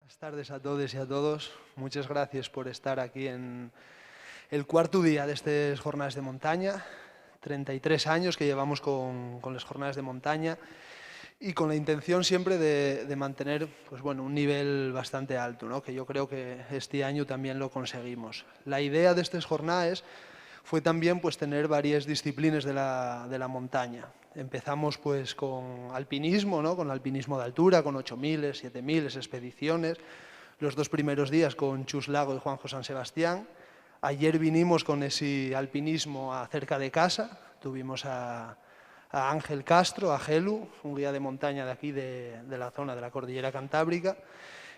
Buenas tardes a todos y a todos. Muchas gracias por estar aquí en el cuarto día de estas jornadas de montaña. 33 años que llevamos con las jornadas de montaña y con la intención siempre de mantener pues bueno, un nivel bastante alto, ¿no? Que yo creo que este año también lo conseguimos. La idea de estas jornadas fue también pues, tener varias disciplinas de la montaña. Empezamos pues, con alpinismo, ¿no? Con alpinismo de altura, con 8.000, 7.000 expediciones. Los dos primeros días con Chus Lago y Juanjo San Sebastián. Ayer vinimos con ese alpinismo cerca de casa. Tuvimos a Ángel Castro, a Gelu, un guía de montaña de aquí, de la zona de la Cordillera Cantábrica.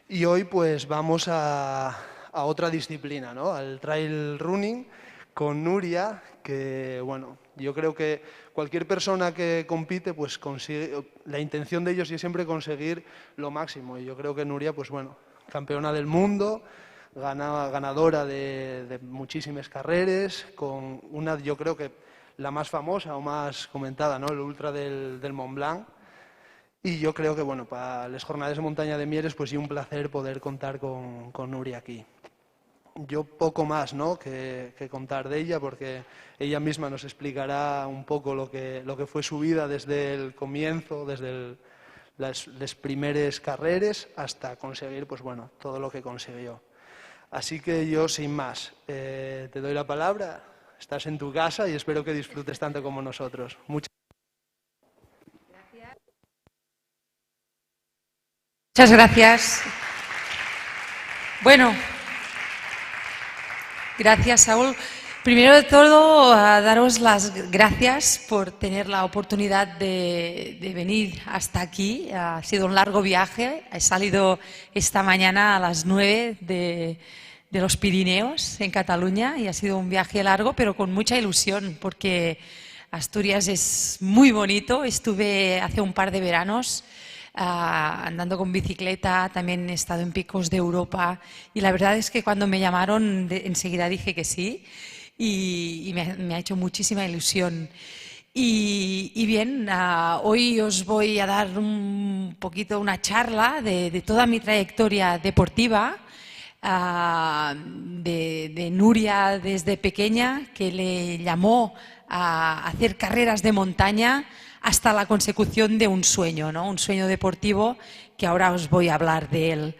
Y hoy pues vamos a otra disciplina, ¿no? Al trail running, con Nuria, que bueno, yo creo que cualquier persona que compite, pues consigue, la intención de ellos es siempre conseguir lo máximo. Y yo creo que Nuria, pues bueno, campeona del mundo, ganadora de muchísimas carreras, con una, yo creo que la más famosa o más comentada, ¿no? El Ultra del Mont Blanc. Y yo creo que, bueno, para las jornadas de montaña de Mieres, pues sí, un placer poder contar con Nuria aquí. Yo poco más, ¿no? que contar de ella, porque ella misma nos explicará un poco lo que fue su vida desde el comienzo, desde las primeras carreras hasta conseguir, pues bueno, todo lo que consiguió. Así que yo, sin más, te doy la palabra. Estás en tu casa y espero que disfrutes tanto como nosotros. Muchas gracias. Bueno, gracias, Saúl. Primero de todo, daros las gracias por tener la oportunidad de venir hasta aquí. Ha sido un largo viaje. He salido esta mañana a las 9 de los Pirineos, en Cataluña, y ha sido un viaje largo, pero con mucha ilusión, porque Asturias es muy bonito. Estuve hace un par de veranos andando con bicicleta, también he estado en picos de Europa y la verdad es que cuando me llamaron enseguida dije que sí y me ha hecho muchísima ilusión. Y bien, hoy os voy a dar un poquito una charla de toda mi trayectoria deportiva, de Nuria desde pequeña, que le llamó a hacer carreras de montaña hasta la consecución de un sueño, ¿no? Un sueño deportivo que ahora os voy a hablar de él.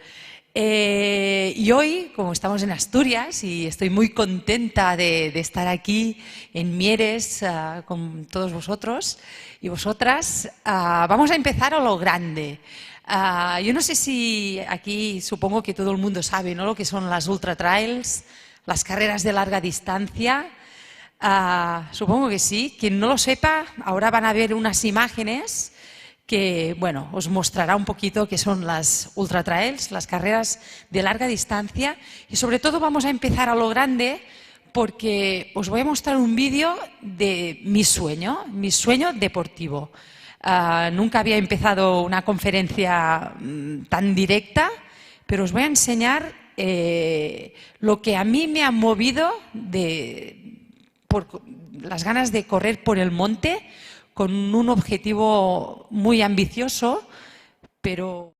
Y hoy, como estamos en Asturias y estoy muy contenta de estar aquí en Mieres con todos vosotros y vosotras, vamos a empezar a lo grande. Yo no sé si aquí, supongo que todo el mundo sabe, ¿no?, lo que son las ultra trails, las carreras de larga distancia. Supongo que sí. Quien no lo sepa, ahora van a ver unas imágenes que, bueno, os mostrará un poquito qué son las ultra trails, las carreras de larga distancia, y sobre todo vamos a empezar a lo grande porque os voy a mostrar un vídeo de mi sueño deportivo. Nunca había empezado una conferencia tan directa, pero os voy a enseñar lo que a mí me ha movido por las ganas de correr por el monte con un objetivo muy ambicioso, pero...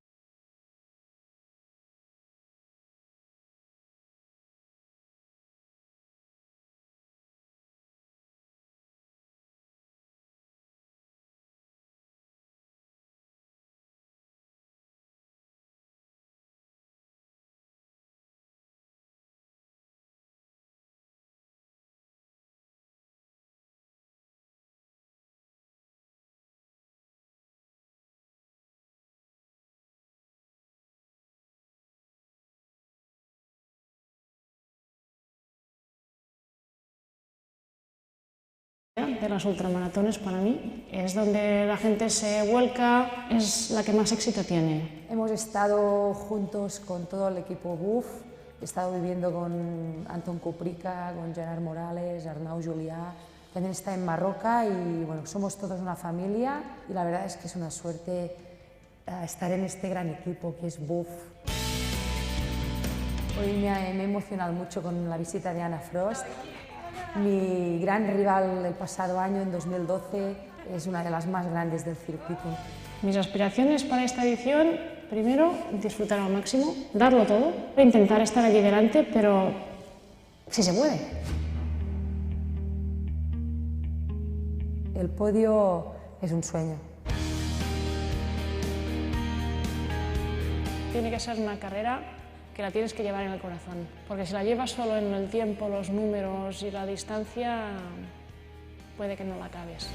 De las ultramaratones para mí es donde la gente se vuelca, es la que más éxito tiene. Hemos estado juntos con todo el equipo BUF, he estado viviendo con Anton Kuprika, con Gerard Morales, Arnau Julià, también está en Marroca y bueno, somos todos una familia y la verdad es que es una suerte estar en este gran equipo que es BUF. Hoy me he emocionado mucho con la visita de Anna Frost. Mi gran rival el pasado año, en 2012, es una de las más grandes del circuito. Mis aspiraciones para esta edición Primero, disfrutar al máximo, darlo todo, intentar estar allí delante, pero si se puede. El podio es un sueño. Tiene que ser una carrera que la tienes que llevar en el corazón, porque si la llevas solo en el tiempo, los números y la distancia, puede que no la acabes.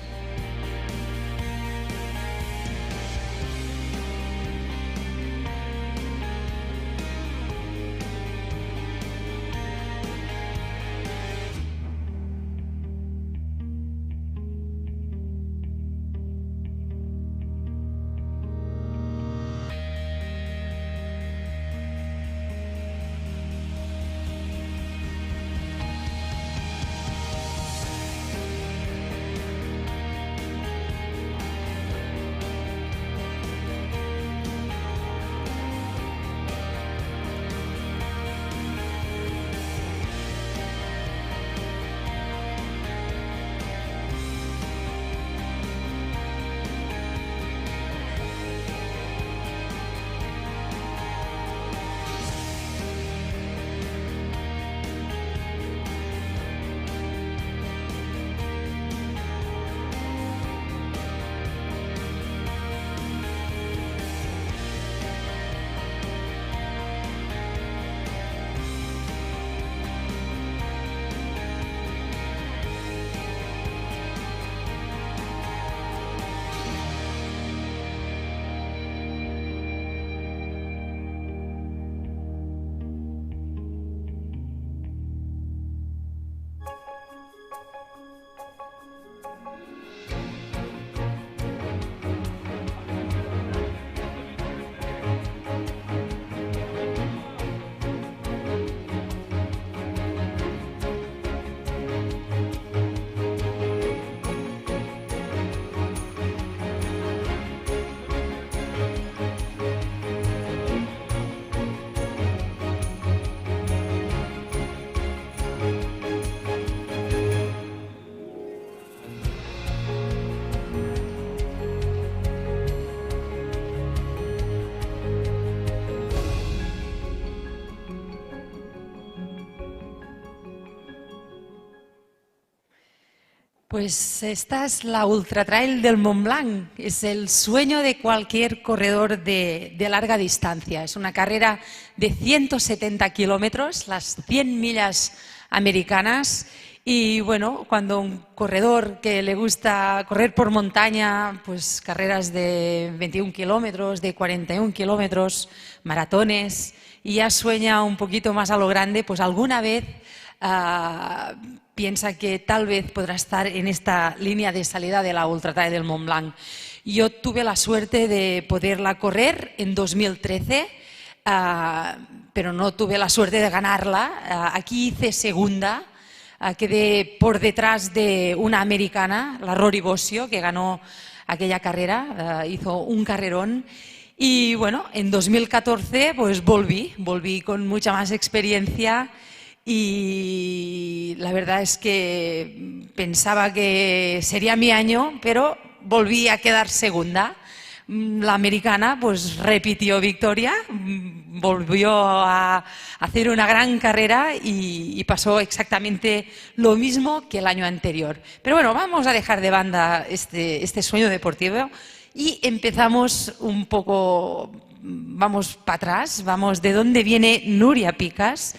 Pues esta es la Ultra Trail del Mont Blanc. Es el sueño de cualquier corredor de larga distancia. Es una carrera de 170 kilómetros, las 100 millas americanas. Y bueno, cuando un corredor que le gusta correr por montaña, pues carreras de 21 kilómetros, de 41 kilómetros, maratones, y ya sueña un poquito más a lo grande, pues alguna vez piensa que tal vez podrá estar en esta línea de salida de la Ultra Trail del Mont Blanc. Yo tuve la suerte de poderla correr en 2013, pero no tuve la suerte de ganarla. Aquí hice segunda, quedé por detrás de una americana, la Rory Bossio, que ganó aquella carrera, hizo un carrerón. Y bueno, en 2014 pues volví con mucha más experiencia. Y la verdad es que pensaba que sería mi año, pero volví a quedar segunda. La americana pues repitió victoria, volvió a hacer una gran carrera y pasó exactamente lo mismo que el año anterior. Pero bueno, vamos a dejar de banda este sueño deportivo y empezamos un poco, vamos para atrás, vamos de dónde viene Núria Picas.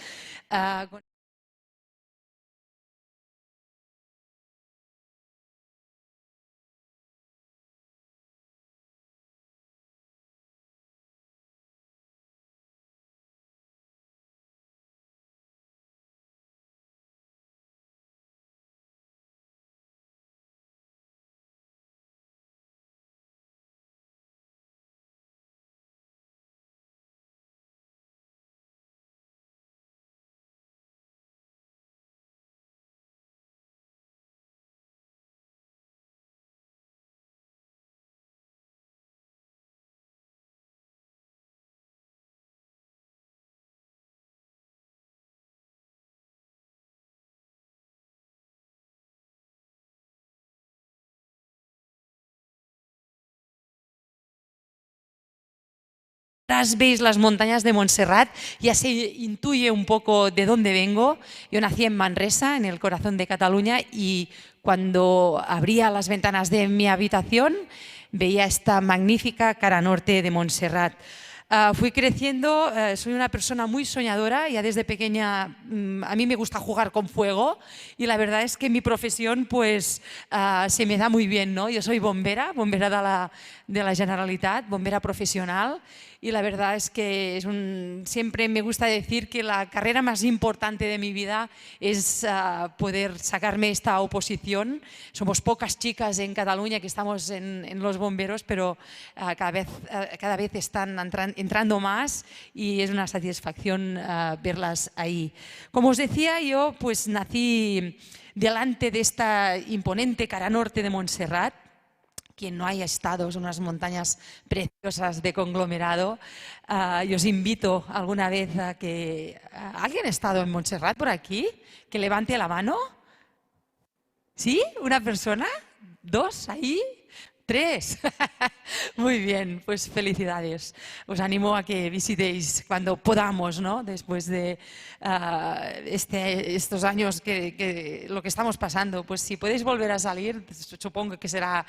veis las montañas de Montserrat, ya se intuye un poco de dónde vengo. Yo nací en Manresa, en el corazón de Cataluña, y cuando abría las ventanas de mi habitación veía esta magnífica cara norte de Montserrat. Fui creciendo, soy una persona muy soñadora, ya desde pequeña a mí me gusta jugar con fuego y la verdad es que mi profesión pues se me da muy bien, ¿no? Yo soy bombera de la Generalitat, bombera profesional, y la verdad es que siempre me gusta decir que la carrera más importante de mi vida es poder sacarme esta oposición. Somos pocas chicas en Cataluña que estamos en los bomberos, pero cada vez están entrando más y es una satisfacción verlas ahí. Como os decía, yo pues nací delante de esta imponente cara norte de Montserrat. Quien no haya estado, son unas montañas preciosas de conglomerado. Yo os invito alguna vez a que... ¿Alguien ha estado en Montserrat por aquí? Que levante la mano. ¿Sí? ¿Una persona? ¿Dos? ¿Ahí? ¿Tres? Muy bien, pues felicidades. Os animo a que visitéis cuando podamos, ¿no? Después de estos años lo que estamos pasando. Pues si podéis volver a salir, supongo que será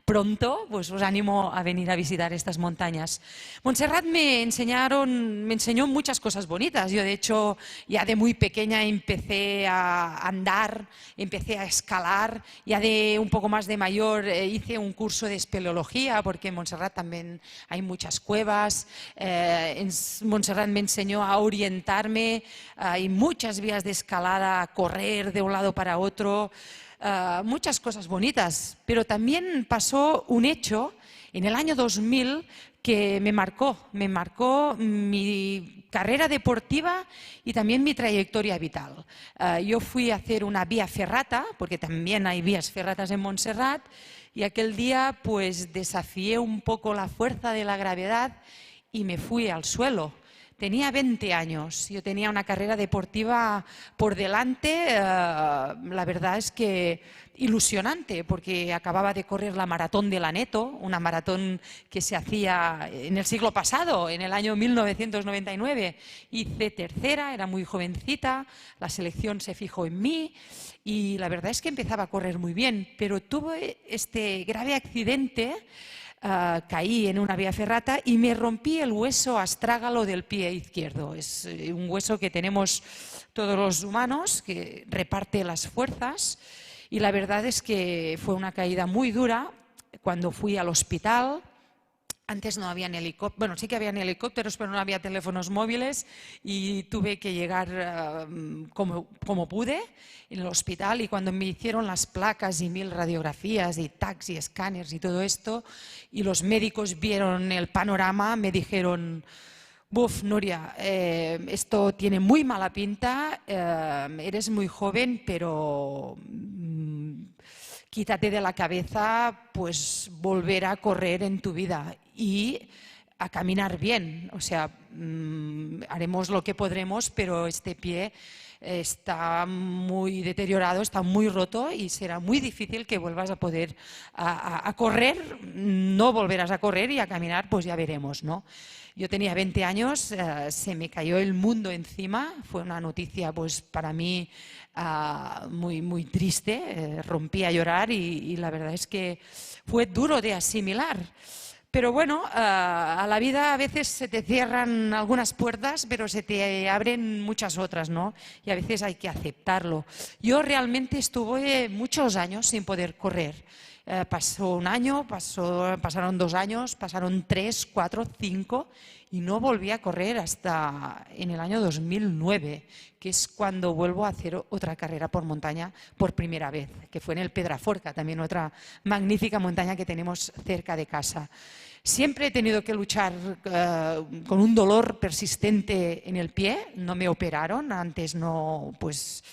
pronto, pues os animo a venir a visitar estas montañas. Montserrat me enseñó muchas cosas bonitas. Yo, de hecho, ya de muy pequeña empecé a andar, empecé a escalar. Ya de un poco más de mayor hice un curso de espeleología, porque en Montserrat también hay muchas cuevas. Montserrat me enseñó a orientarme, hay muchas vías de escalada, a correr de un lado para otro, muchas cosas bonitas. Pero también pasó un hecho en el año 2000 que me marcó mi carrera deportiva y también mi trayectoria vital. Yo fui a hacer una vía ferrata, porque también hay vías ferratas en Montserrat, y aquel día pues desafié un poco la fuerza de la gravedad y me fui al suelo. Tenía 20 años, yo tenía una carrera deportiva por delante, la verdad es que ilusionante, porque acababa de correr la maratón de Laneto, una maratón que se hacía en el siglo pasado, en el año 1999. Hice tercera, era muy jovencita, la selección se fijó en mí y la verdad es que empezaba a correr muy bien, pero tuve este grave accidente. Caí en una vía ferrata y me rompí el hueso astrágalo del pie izquierdo. Es un hueso que tenemos todos los humanos, que reparte las fuerzas, y la verdad es que fue una caída muy dura. Cuando fui al hospital, antes no habían helicópteros, bueno, sí que habían helicópteros, pero no había teléfonos móviles y tuve que llegar como pude en el hospital, y cuando me hicieron las placas y 1000 radiografías y tags y escáneres y todo esto, y los médicos vieron el panorama, me dijeron: "Buf, Nuria, esto tiene muy mala pinta, eres muy joven, pero quítate de la cabeza pues volver a correr en tu vida y a caminar bien. O sea, haremos lo que podremos, pero este pie está muy deteriorado, está muy roto y será muy difícil que vuelvas a poder a correr. No volverás a correr, y a caminar pues ya veremos, ¿no?". Yo tenía 20 años, se me cayó el mundo encima, fue una noticia pues para mí muy triste, rompí a llorar y la verdad es que fue duro de asimilar. Pero bueno, a la vida a veces se te cierran algunas puertas, pero se te abren muchas otras, ¿no? Y a veces hay que aceptarlo. Yo realmente estuve muchos años sin poder correr. Pasó un año, pasaron 2 años, pasaron 3, 4, 5 y no volví a correr hasta en el año 2009, que es cuando vuelvo a hacer otra carrera por montaña por primera vez, que fue en el Pedraforca, también otra magnífica montaña que tenemos cerca de casa. Siempre he tenido que luchar con un dolor persistente en el pie. No me operaron, antes no, pues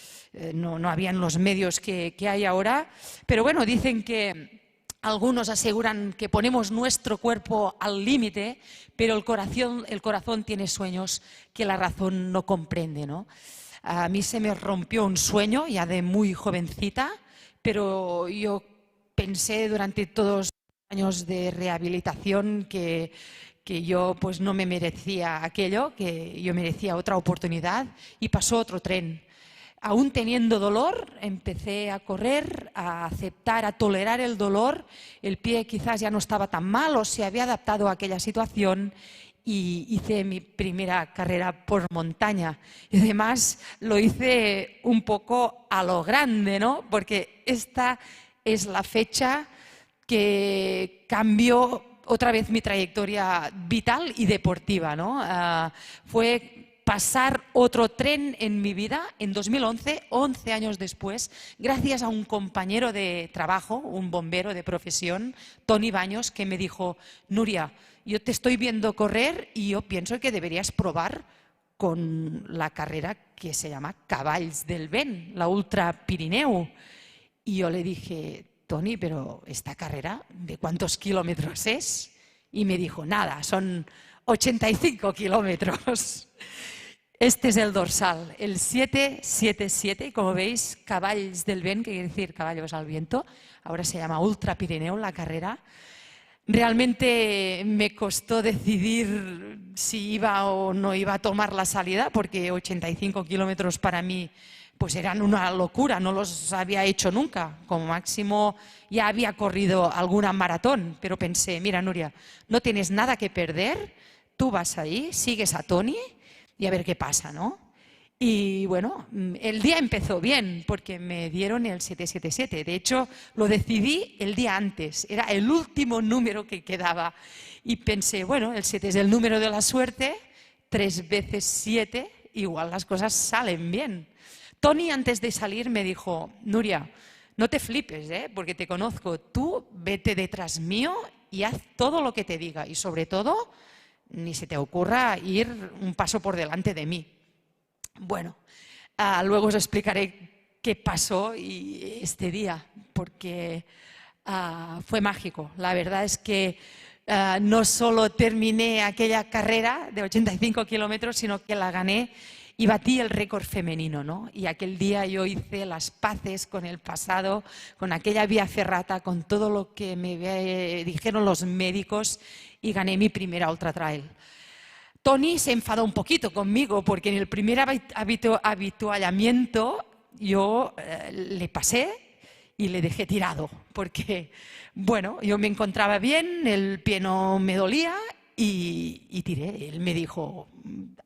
no habían los medios que hay ahora, pero bueno, dicen que algunos aseguran que ponemos nuestro cuerpo al límite, pero el corazón tiene sueños que la razón no comprende, ¿no? A mí se me rompió un sueño ya de muy jovencita, pero yo pensé durante todos los años de rehabilitación que que yo pues no me merecía aquello, que yo merecía otra oportunidad, y pasó otro tren. Aún teniendo dolor, empecé a correr, a aceptar, a tolerar el dolor. El pie quizás ya no estaba tan mal o se había adaptado a aquella situación, y hice mi primera carrera por montaña. Y además lo hice un poco a lo grande, ¿no? Porque esta es la fecha que cambió otra vez mi trayectoria vital y deportiva, ¿no? Fue pasar otro tren en mi vida en 2011, 11 años después, gracias a un compañero de trabajo, un bombero de profesión, Toni Baños, que me dijo: Núria, yo te estoy viendo correr y yo pienso que deberías probar con la carrera que se llama Cavalls del Vent, la Ultra Pirineu. Y yo le dije: Toni, pero esta carrera, ¿de cuántos kilómetros es? Y me dijo: nada, son 85 kilómetros. Este es el dorsal, el 777, como veis, Cavalls del Vent, que quiere decir caballos al viento. Ahora se llama Ultra Pirineu la carrera. Realmente me costó decidir si iba o no iba a tomar la salida, porque 85 kilómetros para mí pues eran una locura, no los había hecho nunca. Como máximo ya había corrido alguna maratón, pero pensé: mira, Núria, no tienes nada que perder, tú vas ahí, sigues a Toni y a ver qué pasa, ¿no? Y bueno, el día empezó bien porque me dieron el 777. De hecho, lo decidí el día antes, era el último número que quedaba. Y pensé: bueno, el 7 es el número de la suerte, 3 veces 7, igual las cosas salen bien. Toni, antes de salir, me dijo: Núria, no te flipes, porque te conozco, tú vete detrás mío y haz todo lo que te diga, y sobre todo, ni se te ocurra ir un paso por delante de mí. Bueno, luego os explicaré qué pasó este día, porque fue mágico. La verdad es que no solo terminé aquella carrera de 85 kilómetros, sino que la gané y batí el récord femenino, ¿no? Y aquel día yo hice las paces con el pasado, con aquella vía ferrata, con todo lo que me dijeron los médicos, y gané mi primera ultra trail. Toni se enfadó un poquito conmigo porque en el primer avituallamiento yo le pasé y le dejé tirado, porque bueno, yo me encontraba bien, el pie no me dolía y tiré. Él me dijo: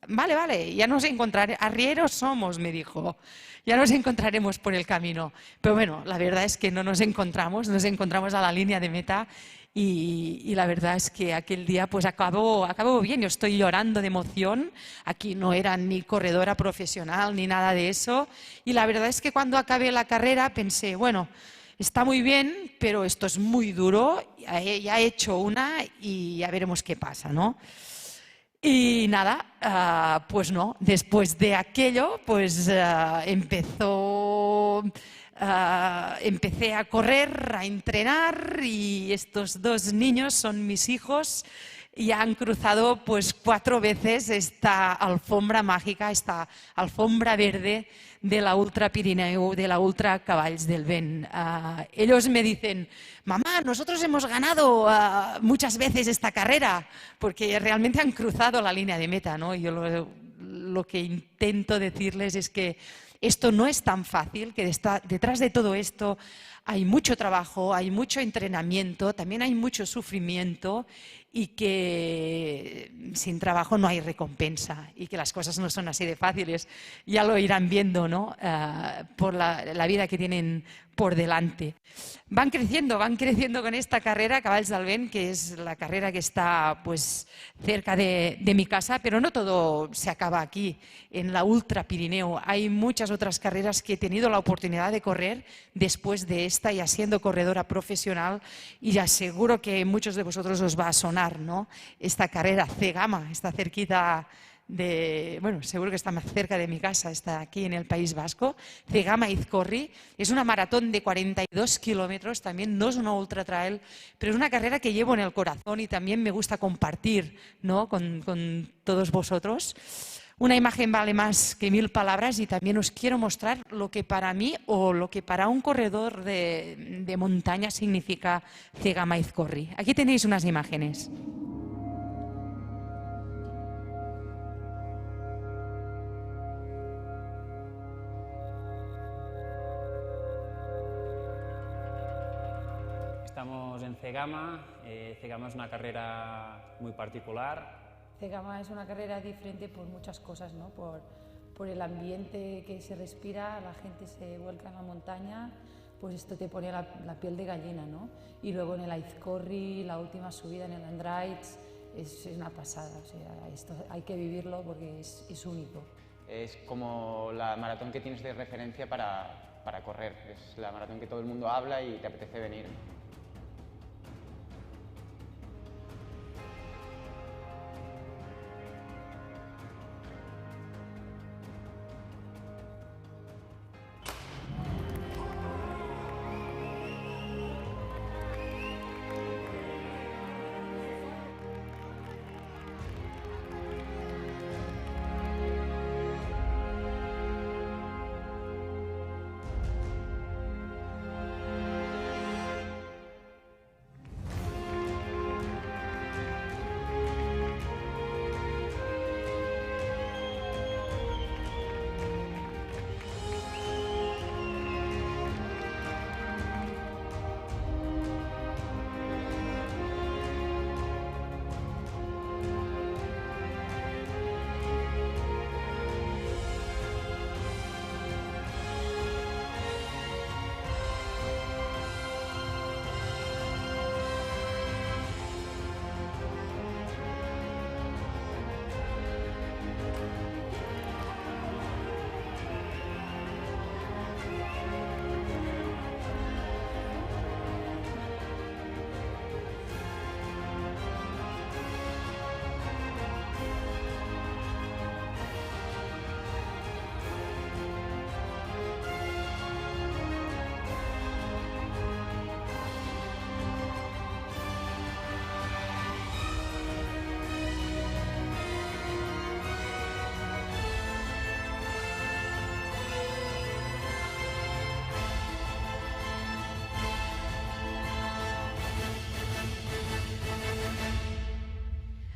vale, ya nos encontraremos, arrieros somos, me dijo, ya nos encontraremos por el camino. Pero bueno, la verdad es que no nos encontramos a la línea de meta. Y la verdad es que aquel día pues acabó bien. Yo estoy llorando de emoción. Aquí no era ni corredora profesional ni nada de eso. Y la verdad es que cuando acabé la carrera pensé: bueno, está muy bien, pero esto es muy duro. Ya he hecho una y ya veremos qué pasa, ¿no? Y nada, pues no. Después de aquello, pues empecé a correr, a entrenar, y estos dos niños son mis hijos y han cruzado pues 4 veces esta alfombra mágica, esta alfombra verde de la Ultra Pirineu, de la Ultra Cavalls del Vent. Ellos me dicen: mamá, nosotros hemos ganado muchas veces esta carrera, porque realmente han cruzado la línea de meta, ¿no? Yo lo que intento decirles es que esto no es tan fácil, que detrás de todo esto hay mucho trabajo, hay mucho entrenamiento, también hay mucho sufrimiento, y que sin trabajo no hay recompensa, y que las cosas no son así de fáciles. Ya lo irán viendo, ¿no? Por la vida que tienen por delante. Van creciendo con esta carrera, Cavalls del Vent, que es la carrera que está pues cerca de mi casa, pero no todo se acaba aquí, en la Ultra Pirineu. Hay muchas otras carreras que he tenido la oportunidad de correr después de esta, ya siendo corredora profesional, y ya seguro que muchos de vosotros os va a sonar, ¿no? Esta carrera Cegama está cerquita seguro que está más cerca de mi casa, está aquí en el País Vasco. Cegama Izkorri es una maratón de 42 kilómetros, también no es una ultra trail, pero es una carrera que llevo en el corazón y también me gusta compartir, ¿no? con todos vosotros. Una imagen vale más que 1000 palabras, y también os quiero mostrar lo que para mí o lo que para un corredor de montaña significa Cegama Izkorri. Aquí tenéis unas imágenes. Estamos en Cegama. Cegama es una carrera muy particular. Cegama es una carrera diferente por muchas cosas, ¿no? Por el ambiente que se respira, la gente se vuelca en la montaña, pues esto te pone la piel de gallina, ¿no? Y luego en el Aizkorri, la última subida en el Andraitz, es una pasada, o sea, esto hay que vivirlo porque es único. Es como la maratón que tienes de referencia para correr, es la maratón que todo el mundo habla y te apetece venir.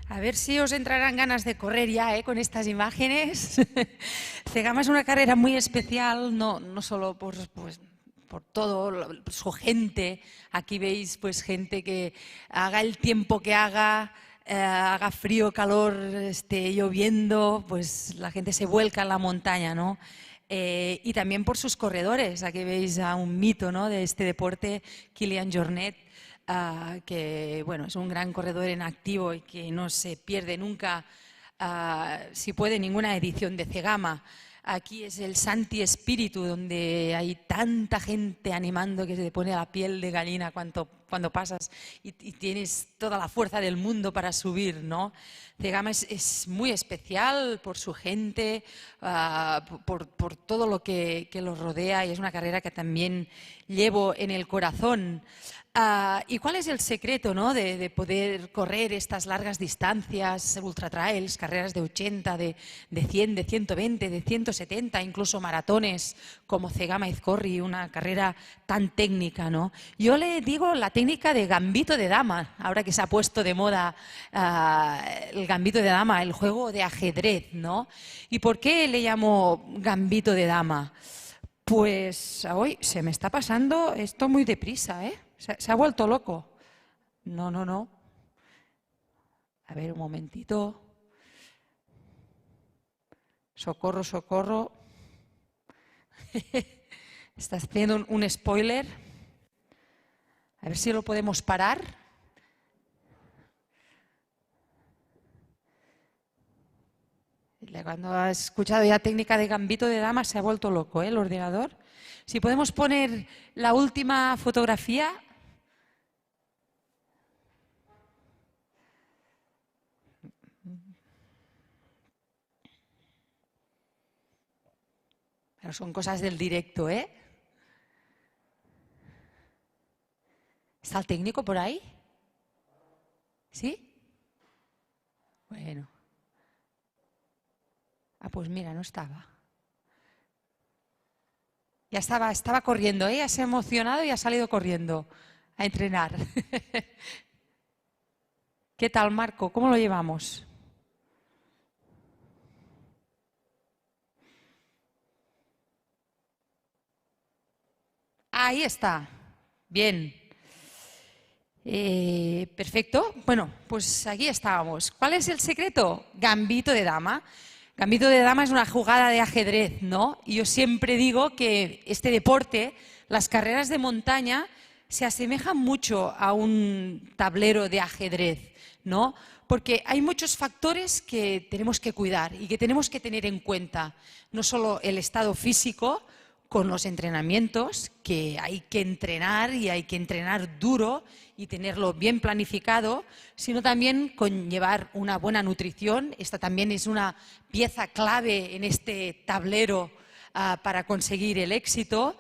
A ver si os entrarán ganas de correr ya con estas imágenes. Cegama es una carrera muy especial, no solo por todo su gente. Aquí veis pues gente que haga el tiempo que haga frío, calor, esté lloviendo, pues la gente se vuelca en la montaña, ¿no? Y también por sus corredores. Aquí veis a un mito, ¿no?, de este deporte, Kilian Jornet, que bueno, es un gran corredor en activo y que no se pierde nunca, si puede, ninguna edición de Cegama. Aquí es el Santi Espíritu, donde hay tanta gente animando que se te pone la piel de gallina cuando pasas y tienes toda la fuerza del mundo para subir, ¿no? Cegama es muy especial por su gente, por todo lo que los rodea, y es una carrera que también llevo en el corazón. ¿Y cuál es el secreto, ¿no?, de poder correr estas largas distancias, ultratrails, carreras de 80, de 100, de 120, de 170, incluso maratones como Cegama Aizkorri, una carrera tan técnica, ¿no? Yo le digo la técnica de gambito de dama, ahora que se ha puesto de moda el gambito de dama, el juego de ajedrez, ¿no? ¿Y por qué le llamo gambito de dama? Pues hoy se me está pasando esto muy deprisa, ¿eh? Se ha vuelto loco. No. A ver, un momentito. Socorro, socorro. Está haciendo un spoiler. A ver si lo podemos parar. Cuando ha escuchado ya técnica de gambito de dama se ha vuelto loco, el ordenador. Si podemos poner la última fotografía. Pero son cosas del directo, ¿eh? ¿Está el técnico por ahí? ¿Sí? Bueno. Pues mira, no estaba. Ya estaba corriendo, ¿eh? Ya se ha emocionado y ha salido corriendo a entrenar. ¿Qué tal, Marco? ¿Cómo lo llevamos? Ahí está. Bien. Perfecto. Bueno, pues aquí estábamos. ¿Cuál es el secreto? Gambito de dama. Gambito de dama es una jugada de ajedrez, ¿no? Y yo siempre digo que este deporte, las carreras de montaña, se asemejan mucho a un tablero de ajedrez, ¿no? Porque hay muchos factores que tenemos que cuidar y que tenemos que tener en cuenta. No solo el estado físico, con los entrenamientos, que hay que entrenar y hay que entrenar duro y tenerlo bien planificado, sino también con llevar una buena nutrición. Esta también es una pieza clave en este tablero para conseguir el éxito.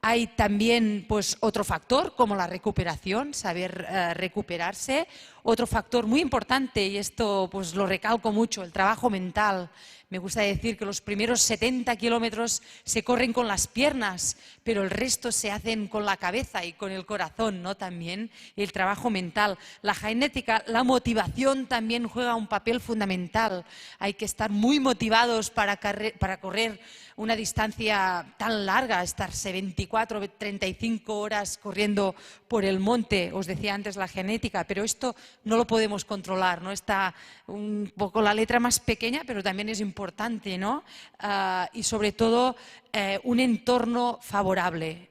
Hay también pues, otro factor como la recuperación, saber recuperarse. Otro factor muy importante, y esto pues, lo recalco mucho, el trabajo mental. Me gusta decir que los primeros 70 kilómetros se corren con las piernas, pero el resto se hacen con la cabeza y con el corazón, ¿no? También el trabajo mental. La genética, la motivación también juega un papel fundamental. Hay que estar muy motivados para correr una distancia tan larga, estarse 24, 35 horas corriendo por el monte. Os decía antes la genética, pero esto no lo podemos controlar, ¿no? Está un poco la letra más pequeña, pero también es importante, ¿no? Y sobre todo un entorno favorable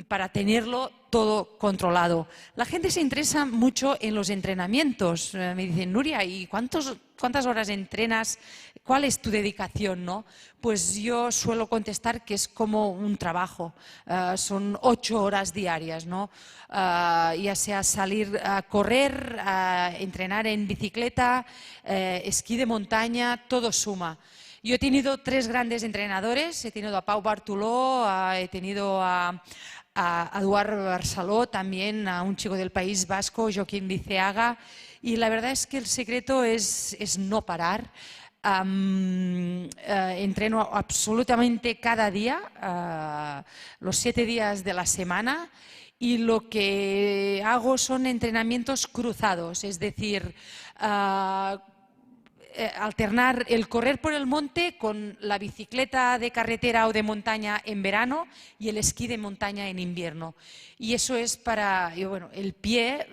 para tenerlo todo controlado. La gente se interesa mucho en los entrenamientos. Me dicen, Nuria, ¿y cuántas horas entrenas? ¿Cuál es tu dedicación, no? Pues yo suelo contestar que es como un trabajo. Son 8 horas diarias, ¿no? Ya sea salir a correr, a entrenar en bicicleta, esquí de montaña, todo suma. Yo he tenido 3 grandes entrenadores. He tenido a Pau Bartoló, he tenido a Eduard Barceló, también a un chico del País Vasco, Joaquín Liceaga, y la verdad es que el secreto es no parar. Entreno absolutamente cada día, los 7 días de la semana, y lo que hago son entrenamientos cruzados, es decir, alternar el correr por el monte con la bicicleta de carretera o de montaña en verano y el esquí de montaña en invierno. Y eso es para, bueno, el pie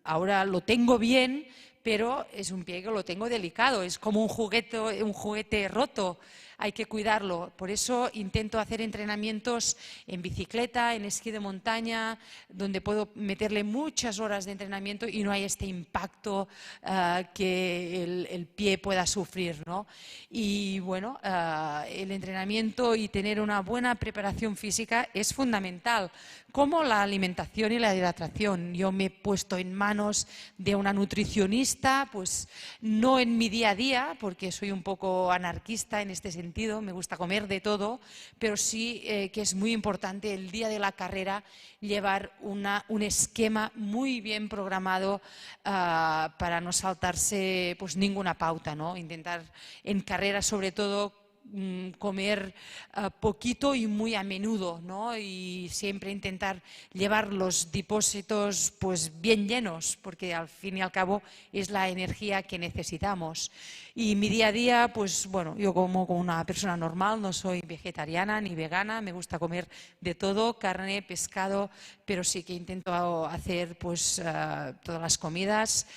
ahora lo tengo bien, pero es un pie que lo tengo delicado, es como un juguete roto. Hay que cuidarlo, por eso intento hacer entrenamientos en bicicleta, en esquí de montaña, donde puedo meterle muchas horas de entrenamiento y no hay este impacto que el pie pueda sufrir, ¿no? Y bueno, el entrenamiento y tener una buena preparación física es fundamental, como la alimentación y la hidratación. Yo me he puesto en manos de una nutricionista, pues no en mi día a día, porque soy un poco anarquista en este sentido, me gusta comer de todo, pero sí que es muy importante el día de la carrera llevar un esquema muy bien programado para no saltarse pues ninguna pauta, ¿no? Intentar en carrera sobre todo comer poquito y muy a menudo, ¿no? Y siempre intentar llevar los depósitos pues bien llenos, porque al fin y al cabo es la energía que necesitamos. Y mi día a día, pues bueno, yo como una persona normal, no soy vegetariana ni vegana, me gusta comer de todo, carne, pescado, pero sí que intento hacer pues todas las comidas,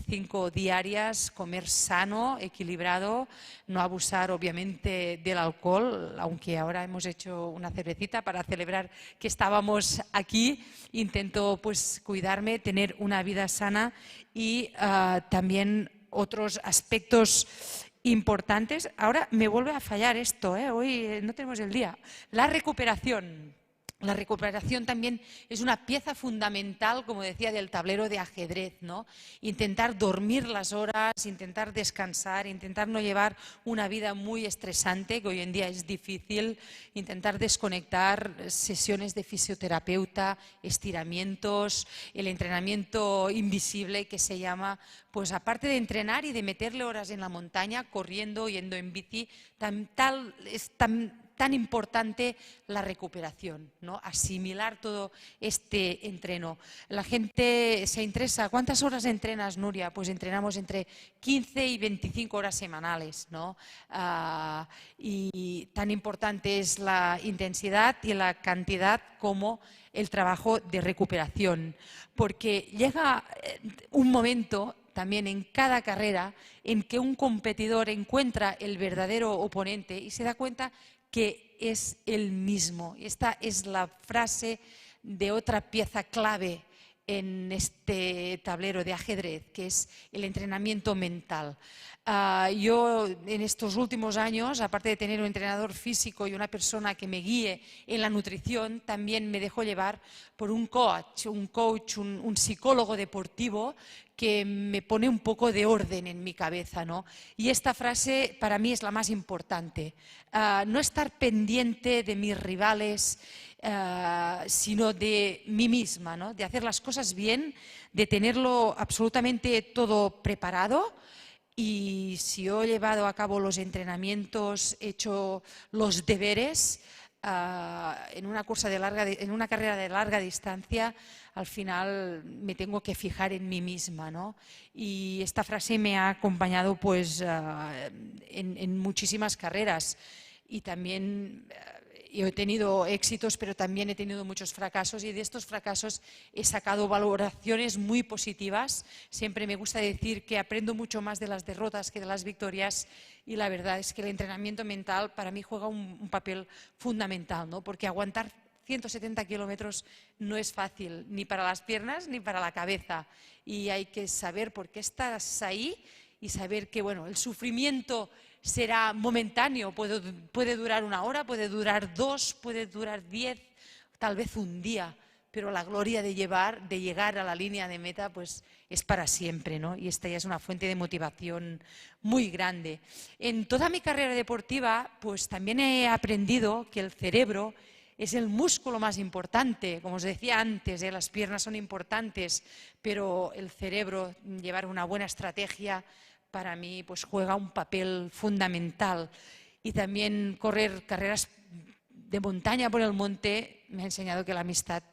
5 diarias, comer sano, equilibrado, no abusar obviamente del alcohol, aunque ahora hemos hecho una cervecita para celebrar que estábamos aquí. Intento pues cuidarme, tener una vida sana y también otros aspectos importantes. Ahora me vuelve a fallar esto, hoy no tenemos el día. La recuperación. La recuperación también es una pieza fundamental, como decía, del tablero de ajedrez, ¿no? Intentar dormir las horas, intentar descansar, intentar no llevar una vida muy estresante, que hoy en día es difícil, intentar desconectar, sesiones de fisioterapeuta, estiramientos, el entrenamiento invisible que se llama, pues aparte de entrenar y de meterle horas en la montaña, corriendo, yendo en bici, tan importante la recuperación, ¿no? Asimilar todo este entreno. La gente se interesa, ¿cuántas horas entrenas, Nuria? Pues entrenamos entre 15 y 25 horas semanales, ¿no? Y tan importante es la intensidad y la cantidad como el trabajo de recuperación, porque llega un momento también en cada carrera en que un competidor encuentra el verdadero oponente y se da cuenta que es el mismo. Esta es la frase de otra pieza clave en este tablero de ajedrez, que es el entrenamiento mental. Yo en estos últimos años, aparte de tener un entrenador físico y una persona que me guíe en la nutrición, también me dejo llevar por un coach, un psicólogo deportivo que me pone un poco de orden en mi cabeza, ¿no? Y esta frase para mí es la más importante. No estar pendiente de mis rivales, sino de mí misma, ¿no? De hacer las cosas bien, de tenerlo absolutamente todo preparado. Y si yo he llevado a cabo los entrenamientos, he hecho los deberes en una carrera de larga distancia, al final me tengo que fijar en mí misma, ¿no? Y esta frase me ha acompañado pues en muchísimas carreras y también yo he tenido éxitos, pero también he tenido muchos fracasos y de estos fracasos he sacado valoraciones muy positivas. Siempre me gusta decir que aprendo mucho más de las derrotas que de las victorias y la verdad es que el entrenamiento mental para mí juega un papel fundamental, ¿no? Porque aguantar 170 kilómetros no es fácil, ni para las piernas ni para la cabeza. Y hay que saber por qué estás ahí y saber que bueno, el sufrimiento será momentáneo, puede durar 1 hora, puede durar 2, puede durar 10, tal vez un día, pero la gloria de llegar a la línea de meta pues es para siempre, ¿no? Y esta ya es una fuente de motivación muy grande. En toda mi carrera deportiva pues también he aprendido que el cerebro es el músculo más importante. Como os decía antes, las piernas son importantes, pero el cerebro, llevar una buena estrategia, para mí pues juega un papel fundamental. Y también correr carreras de montaña por el monte me ha enseñado que la amistad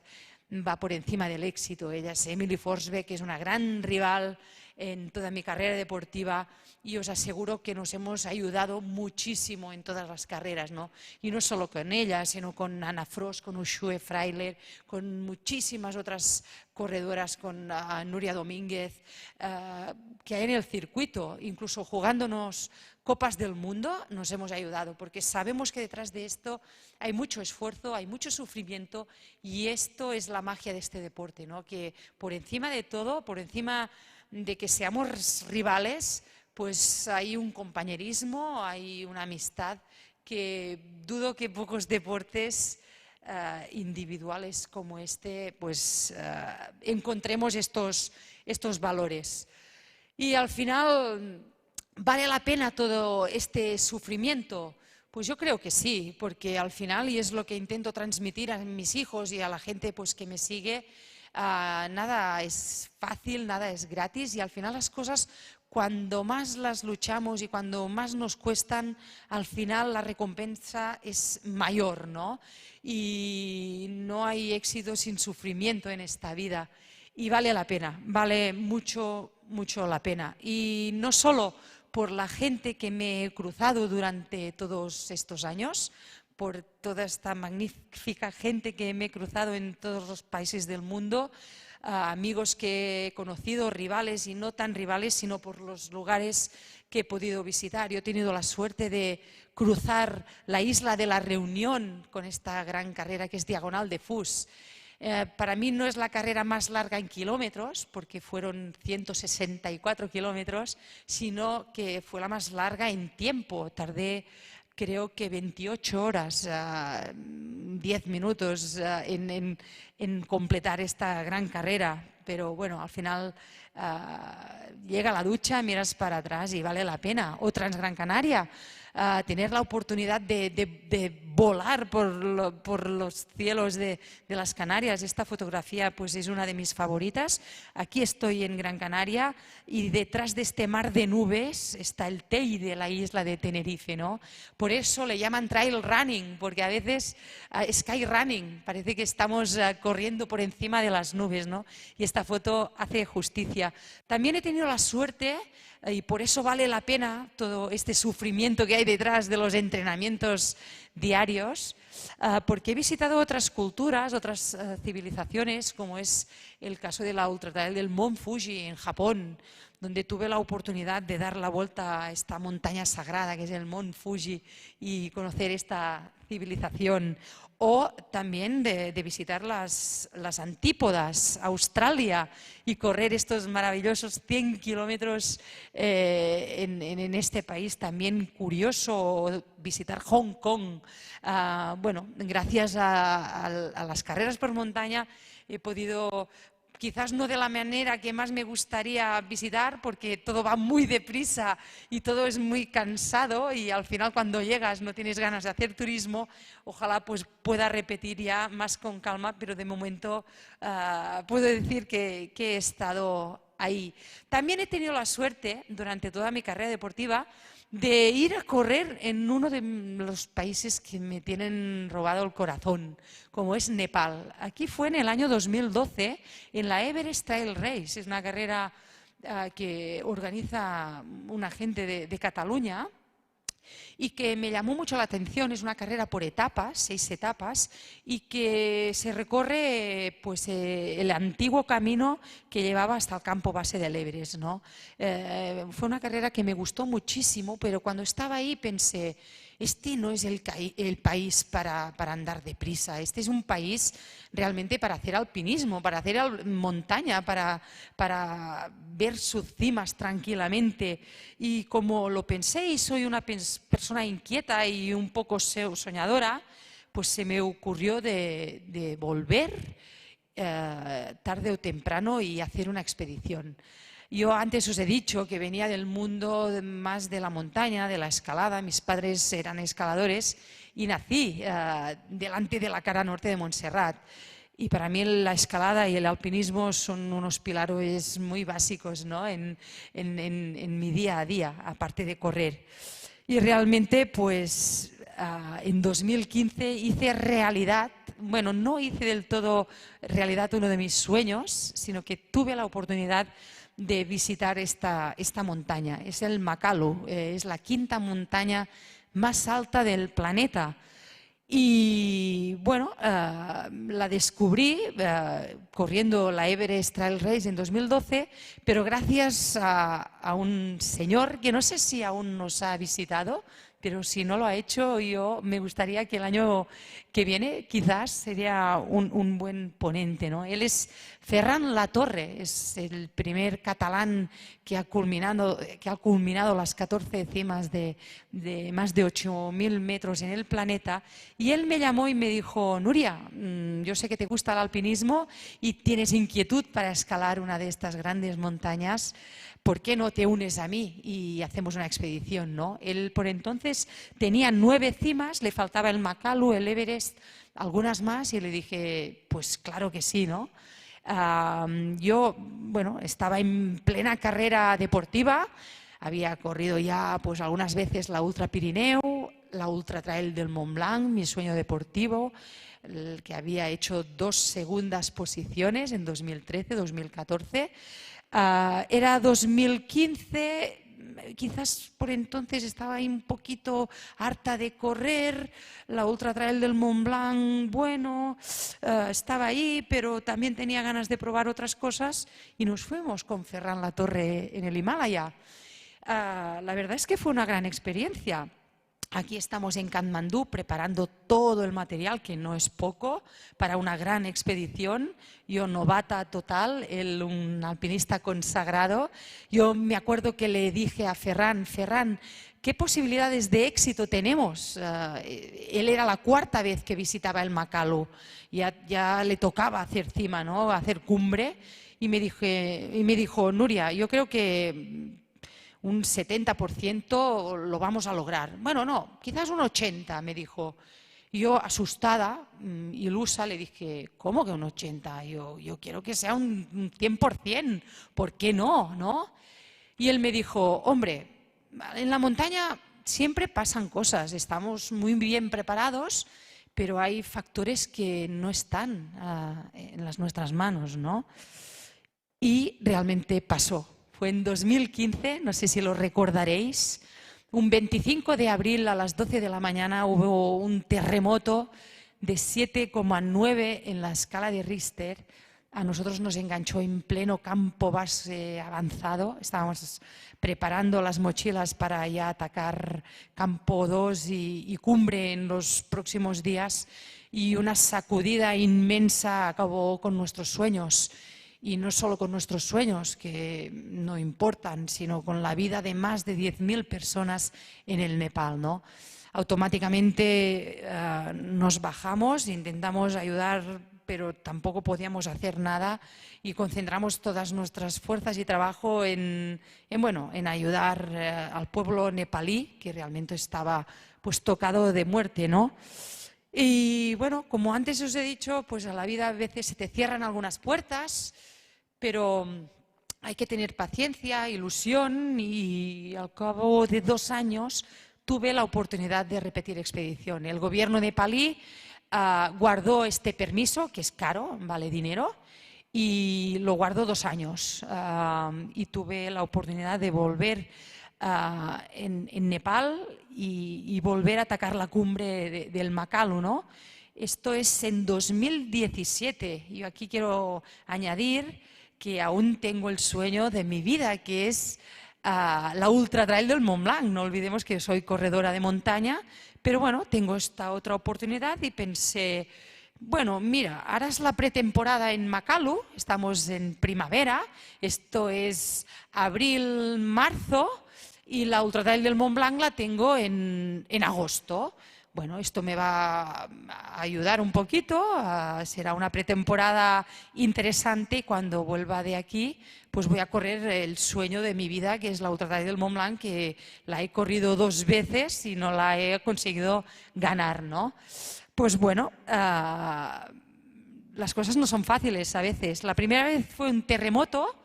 va por encima del éxito. Ella es Emily Forsbeck, que es una gran rival en toda mi carrera deportiva y os aseguro que nos hemos ayudado muchísimo en todas las carreras, ¿no? Y no solo con ella, sino con Anna Frost, con Ushue Freiler, con muchísimas otras corredoras, con Nuria Domínguez, que hay en el circuito, incluso jugándonos Copas del Mundo, nos hemos ayudado, porque sabemos que detrás de esto hay mucho esfuerzo, hay mucho sufrimiento y esto es la magia de este deporte, ¿no? Que por encima de todo, por encima de que seamos rivales, pues hay un compañerismo, hay una amistad que dudo que pocos deportes individuales como este pues encontremos estos valores. Y al final, ¿vale la pena todo este sufrimiento? Pues yo creo que sí, porque al final, y es lo que intento transmitir a mis hijos y a la gente pues que me sigue, nada es fácil, nada es gratis y al final las cosas cuando más las luchamos y cuando más nos cuestan, al final la recompensa es mayor, ¿no? Y no hay éxito sin sufrimiento en esta vida y vale la pena, vale mucho, mucho la pena. Y no solo por la gente que me he cruzado durante todos estos años, por toda esta magnífica gente que me he cruzado en todos los países del mundo, amigos que he conocido, rivales y no tan rivales, sino por los lugares que he podido visitar. Yo he tenido la suerte de cruzar la isla de la Reunión con esta gran carrera que es Diagonal de Fus. Para mí no es la carrera más larga en kilómetros, porque fueron 164 kilómetros, sino que fue la más larga en tiempo. Tardé creo que 28 horas, 10 minutos en completar esta gran carrera. Pero bueno, al final llega la ducha, miras para atrás y vale la pena. O Transgran Canaria, tener la oportunidad de volar por los cielos de las Canarias. Esta fotografía pues es una de mis favoritas. Aquí estoy en Gran Canaria y detrás de este mar de nubes está el Teide, la isla de Tenerife, ¿no? Por eso le llaman trail running, porque a veces sky running, parece que estamos corriendo por encima de las nubes, ¿no? Y esta foto hace justicia. También he tenido la suerte, y por eso vale la pena todo este sufrimiento que hay detrás de los entrenamientos diarios, porque he visitado otras culturas, otras civilizaciones, como es el caso de la Ultra Trail del Mont Fuji en Japón, donde tuve la oportunidad de dar la vuelta a esta montaña sagrada que es el Mont Fuji y conocer esta civilización. O también de visitar las antípodas, Australia, y correr estos maravillosos 100 kilómetros en este país también curioso, o visitar Hong Kong. Bueno, gracias a las carreras por montaña he podido, quizás no de la manera que más me gustaría visitar, porque todo va muy deprisa y todo es muy cansado, y al final cuando llegas no tienes ganas de hacer turismo. Ojalá pues pueda repetir ya más con calma, pero de momento puedo decir que he estado ahí. También he tenido la suerte durante toda mi carrera deportiva de ir a correr en uno de los países que me tienen robado el corazón, como es Nepal. Aquí fue en el año 2012 en la Everest Trail Race. Es una carrera que organiza una gente de Cataluña y que me llamó mucho la atención. Es una carrera por etapas, 6 etapas, y que se recorre pues, el antiguo camino que llevaba hasta el campo base del Everest, ¿no? Fue una carrera que me gustó muchísimo, pero cuando estaba ahí pensé, este no es el país para andar deprisa, este es un país realmente para hacer alpinismo, para hacer montaña, para ver sus cimas tranquilamente. Y como lo pensé y soy una persona inquieta y un poco soñadora, pues se me ocurrió de volver tarde o temprano y hacer una expedición. Yo antes os he dicho que venía del mundo más de la montaña, de la escalada. Mis padres eran escaladores y nací delante de la cara norte de Montserrat. Y para mí la escalada y el alpinismo son unos pilares muy básicos, ¿no? en mi día a día, aparte de correr. Y realmente, pues, en 2015 hice realidad, bueno, no hice del todo realidad uno de mis sueños, sino que tuve la oportunidad de visitar esta montaña. Es el Makalu, es la 5ª montaña más alta del planeta. Y bueno, la descubrí corriendo la Everest Trail Race en 2012, pero gracias a un señor que no sé si aún nos ha visitado, pero si no lo ha hecho, yo me gustaría que el año que viene quizás sería un buen ponente, ¿no? Él es Ferran Latorre, es el primer catalán que ha culminado las 14 cimas de más de 8.000 metros en el planeta, y él me llamó y me dijo, Nuria, yo sé que te gusta el alpinismo y tienes inquietud para escalar una de estas grandes montañas, ¿por qué no te unes a mí y hacemos una expedición, ¿no? Él por entonces tenía 9 cimas, le faltaba el Makalu, el Everest, algunas más, y le dije, pues claro que sí, ¿no? Yo, bueno, estaba en plena carrera deportiva, había corrido ya pues algunas veces la Ultra Pirineu, la Ultra Trail del Mont Blanc, mi sueño deportivo, el que había hecho 2 segundas posiciones en 2013, 2014. Era 2015, quizás por entonces estaba ahí un poquito harta de correr, la Ultra Trail del Mont Blanc, bueno, estaba ahí, pero también tenía ganas de probar otras cosas y nos fuimos con Ferran Latorre en el Himalaya. La verdad es que fue una gran experiencia. Aquí estamos en Katmandú preparando todo el material, que no es poco, para una gran expedición. Yo novata total, él un alpinista consagrado. Yo me acuerdo que le dije a Ferran, ¿qué posibilidades de éxito tenemos? Él era la 4ª vez que visitaba el Makalu, ya le tocaba hacer cima, ¿no? Hacer cumbre. y me dijo, Nuria, yo creo que un 70% lo vamos a lograr. Bueno, no, quizás un 80%, me dijo. Y yo, asustada, ilusa, le dije, ¿cómo que un 80%? Yo quiero que sea un 100%, ¿por qué no? Y él me dijo, hombre, en la montaña siempre pasan cosas, estamos muy bien preparados, pero hay factores que no están en nuestras manos, ¿no? Y realmente pasó. Fue en 2015, no sé si lo recordaréis, un 25 de abril a las 12 de la mañana hubo un terremoto de 7,9 en la escala de Richter. A nosotros nos enganchó en pleno campo base avanzado. Estábamos preparando las mochilas para ya atacar campo 2 y cumbre en los próximos días. Y una sacudida inmensa acabó con nuestros sueños. Y no solo con nuestros sueños, que no importan, sino con la vida de más de 10.000 personas en el Nepal, ¿no? Automáticamente nos bajamos, intentamos ayudar, pero tampoco podíamos hacer nada y concentramos todas nuestras fuerzas y trabajo en ayudar al pueblo nepalí, que realmente estaba pues tocado de muerte, ¿no? Y bueno, como antes os he dicho, pues a la vida a veces se te cierran algunas puertas, pero hay que tener paciencia, ilusión, y al cabo de 2 años tuve la oportunidad de repetir expedición. El gobierno nepalí guardó este permiso, que es caro, vale dinero, y lo guardó 2 años. Y tuve la oportunidad de volver en Nepal y volver a atacar la cumbre del Makalu, ¿no? Esto es en 2017. Yo aquí quiero añadir que aún tengo el sueño de mi vida, que es la Ultra Trail del Mont Blanc. No olvidemos que soy corredora de montaña, pero bueno, tengo esta otra oportunidad y pensé, bueno, mira, ahora es la pretemporada en Makalu, estamos en primavera, esto es abril, marzo, y la Ultra Trail del Mont Blanc la tengo en agosto. Bueno, esto me va a ayudar un poquito, será una pretemporada interesante y cuando vuelva de aquí pues voy a correr el sueño de mi vida, que es la Ultra Trail del Mont Blanc, que la he corrido 2 veces y no la he conseguido ganar, ¿no? Pues bueno, las cosas no son fáciles a veces. La primera vez fue un terremoto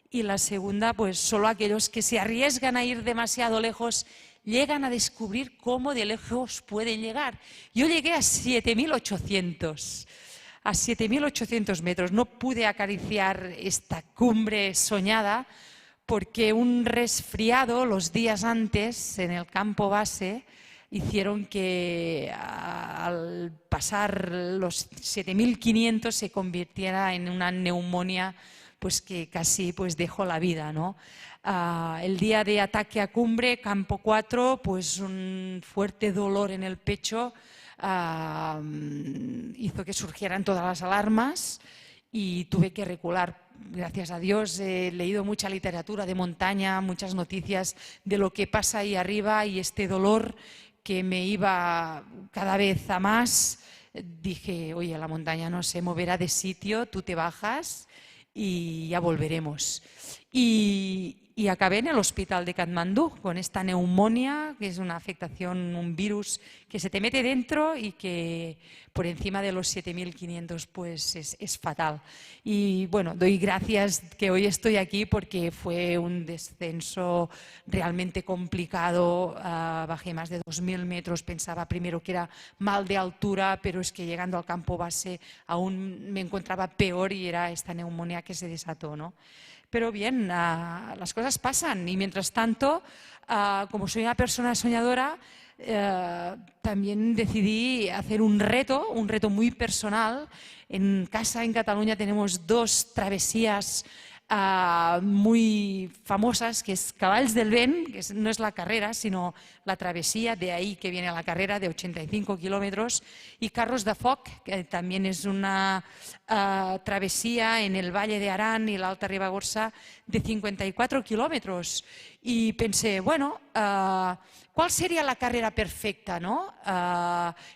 y la segunda, pues solo aquellos que se arriesgan a ir demasiado lejos llegan a descubrir cómo de lejos pueden llegar. Yo llegué a 7.800 metros. No pude acariciar esta cumbre soñada porque un resfriado los días antes en el campo base hicieron que al pasar los 7.500 se convirtiera en una neumonía pues que casi pues dejó la vida, ¿no? El día de ataque a cumbre, campo 4, pues un fuerte dolor en el pecho hizo que surgieran todas las alarmas y tuve que recular. Gracias a Dios he leído mucha literatura de montaña, muchas noticias de lo que pasa ahí arriba, y este dolor que me iba cada vez a más, dije, oye, la montaña no se moverá de sitio, tú te bajas y ya volveremos. Y acabé en el hospital de Katmandú con esta neumonía, que es una afectación, un virus que se te mete dentro y que por encima de los 7.500 pues es fatal. Y bueno, doy gracias que hoy estoy aquí porque fue un descenso realmente complicado. Bajé más de 2.000 metros, pensaba primero que era mal de altura, pero es que llegando al campo base aún me encontraba peor y era esta neumonía que se desató, ¿no? Pero bien, las cosas pasan y mientras tanto, como soy una persona soñadora, también decidí hacer un reto muy personal. En casa, en Cataluña, tenemos 2 travesías muy famosas, que es Cavalls del Vent, que no es la carrera, sino la travesía, de ahí que viene la carrera, de 85 kilómetros, y Carros de Foc, que también es una travesía en el Valle de Aran y la Alta Ribagorça de 54 kilómetros. y pensé, bueno, ¿cuál sería la carrera perfecta, no?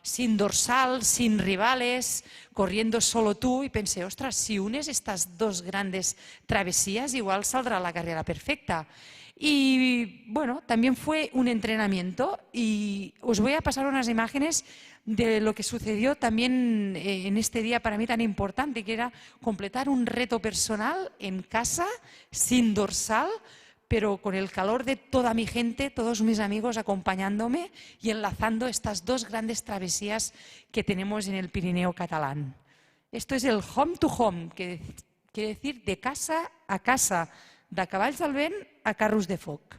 Sin dorsal, sin rivales, corriendo solo tú, y pensé, ostras, si unes estas dos grandes travesías, igual saldrá la carrera perfecta. Y bueno, también fue un entrenamiento, y os voy a pasar unas imágenes de lo que sucedió también en este día para mí tan importante, que era completar un reto personal en casa, sin dorsal, pero con el calor de toda mi gente, todos mis amigos acompañándome y enlazando estas dos grandes travesías que tenemos en el Pirineo catalán. Esto es el home to home, que quiere decir de casa a casa, de Cavalls del Vent a Carros de Foc.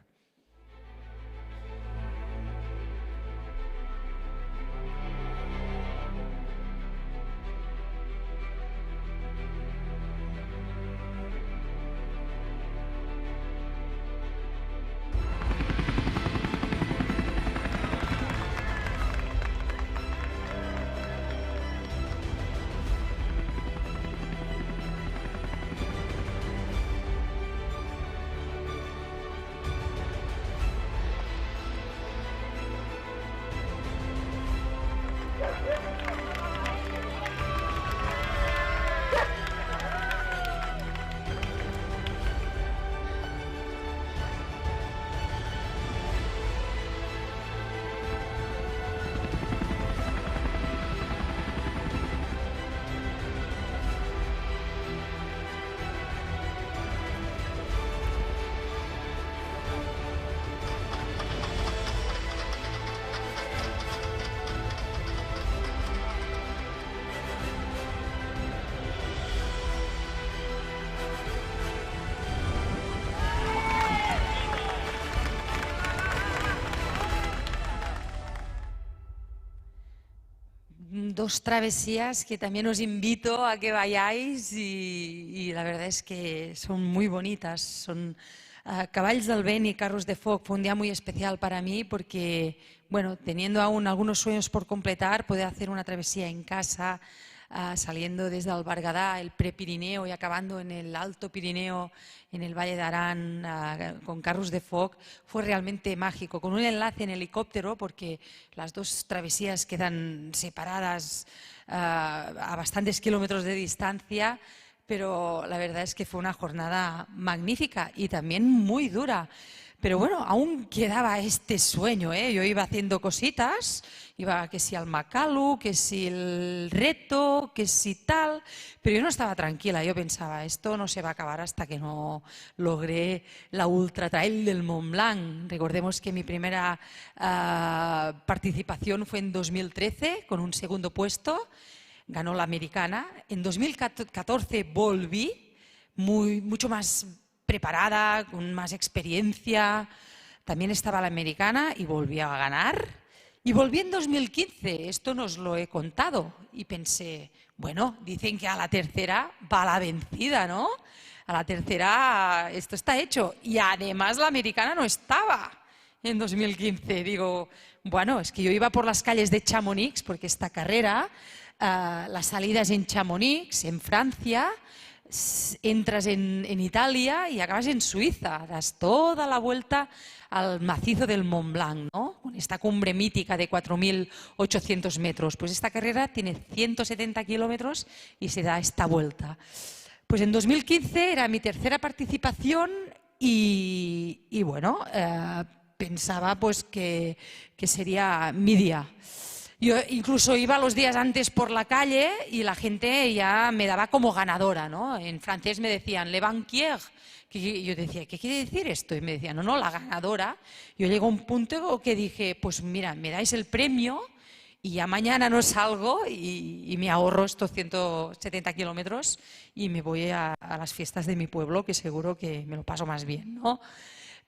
Dos travesías que también os invito a que vayáis y la verdad es que son muy bonitas. Son Cavalls del Vent y Carros de Foc. Fue un día muy especial para mí porque, bueno, teniendo aún algunos sueños por completar, poder hacer una travesía en casa, saliendo desde el Berguedà, el Prepirineo, y acabando en el Alto Pirineo, en el Valle de Arán, con Carros de Foc, fue realmente mágico, con un enlace en helicóptero, porque las dos travesías quedan separadas a bastantes kilómetros de distancia, pero la verdad es que fue una jornada magnífica y también muy dura. Pero bueno, aún quedaba este sueño, ¿eh? Yo iba haciendo cositas, iba que si al Makalu, que si el reto, que si tal, pero yo no estaba tranquila. Yo pensaba, esto no se va a acabar hasta que no logré la Ultra Trail del Mont Blanc. Recordemos que mi primera participación fue en 2013 con un segundo puesto, ganó la americana. En 2014 volví, mucho más preparada, con más experiencia. También estaba la americana y volví a ganar. Y volví en 2015, esto no os lo he contado. Y pensé, bueno, dicen que a la tercera va la vencida, ¿no? A la tercera esto está hecho. Y además la americana no estaba en 2015. Digo, bueno, es que yo iba por las calles de Chamonix, porque esta carrera, la salida es en Chamonix, en Francia. Entras en Italia y acabas en Suiza, das toda la vuelta al macizo del Mont Blanc, ¿no? Con esta cumbre mítica de 4.800 metros. Pues esta carrera tiene 170 kilómetros y se da esta vuelta. Pues en 2015 era mi tercera participación y bueno, pensaba pues que sería mi día. Yo incluso iba los días antes por la calle y la gente ya me daba como ganadora, ¿no? En francés me decían le banquier. Y yo decía, ¿qué quiere decir esto? Y me decían, no, la ganadora. Yo llego a un punto que dije, pues mira, me dais el premio y ya mañana no salgo y me ahorro estos 170 kilómetros y me voy a las fiestas de mi pueblo, que seguro que me lo paso más bien, ¿no?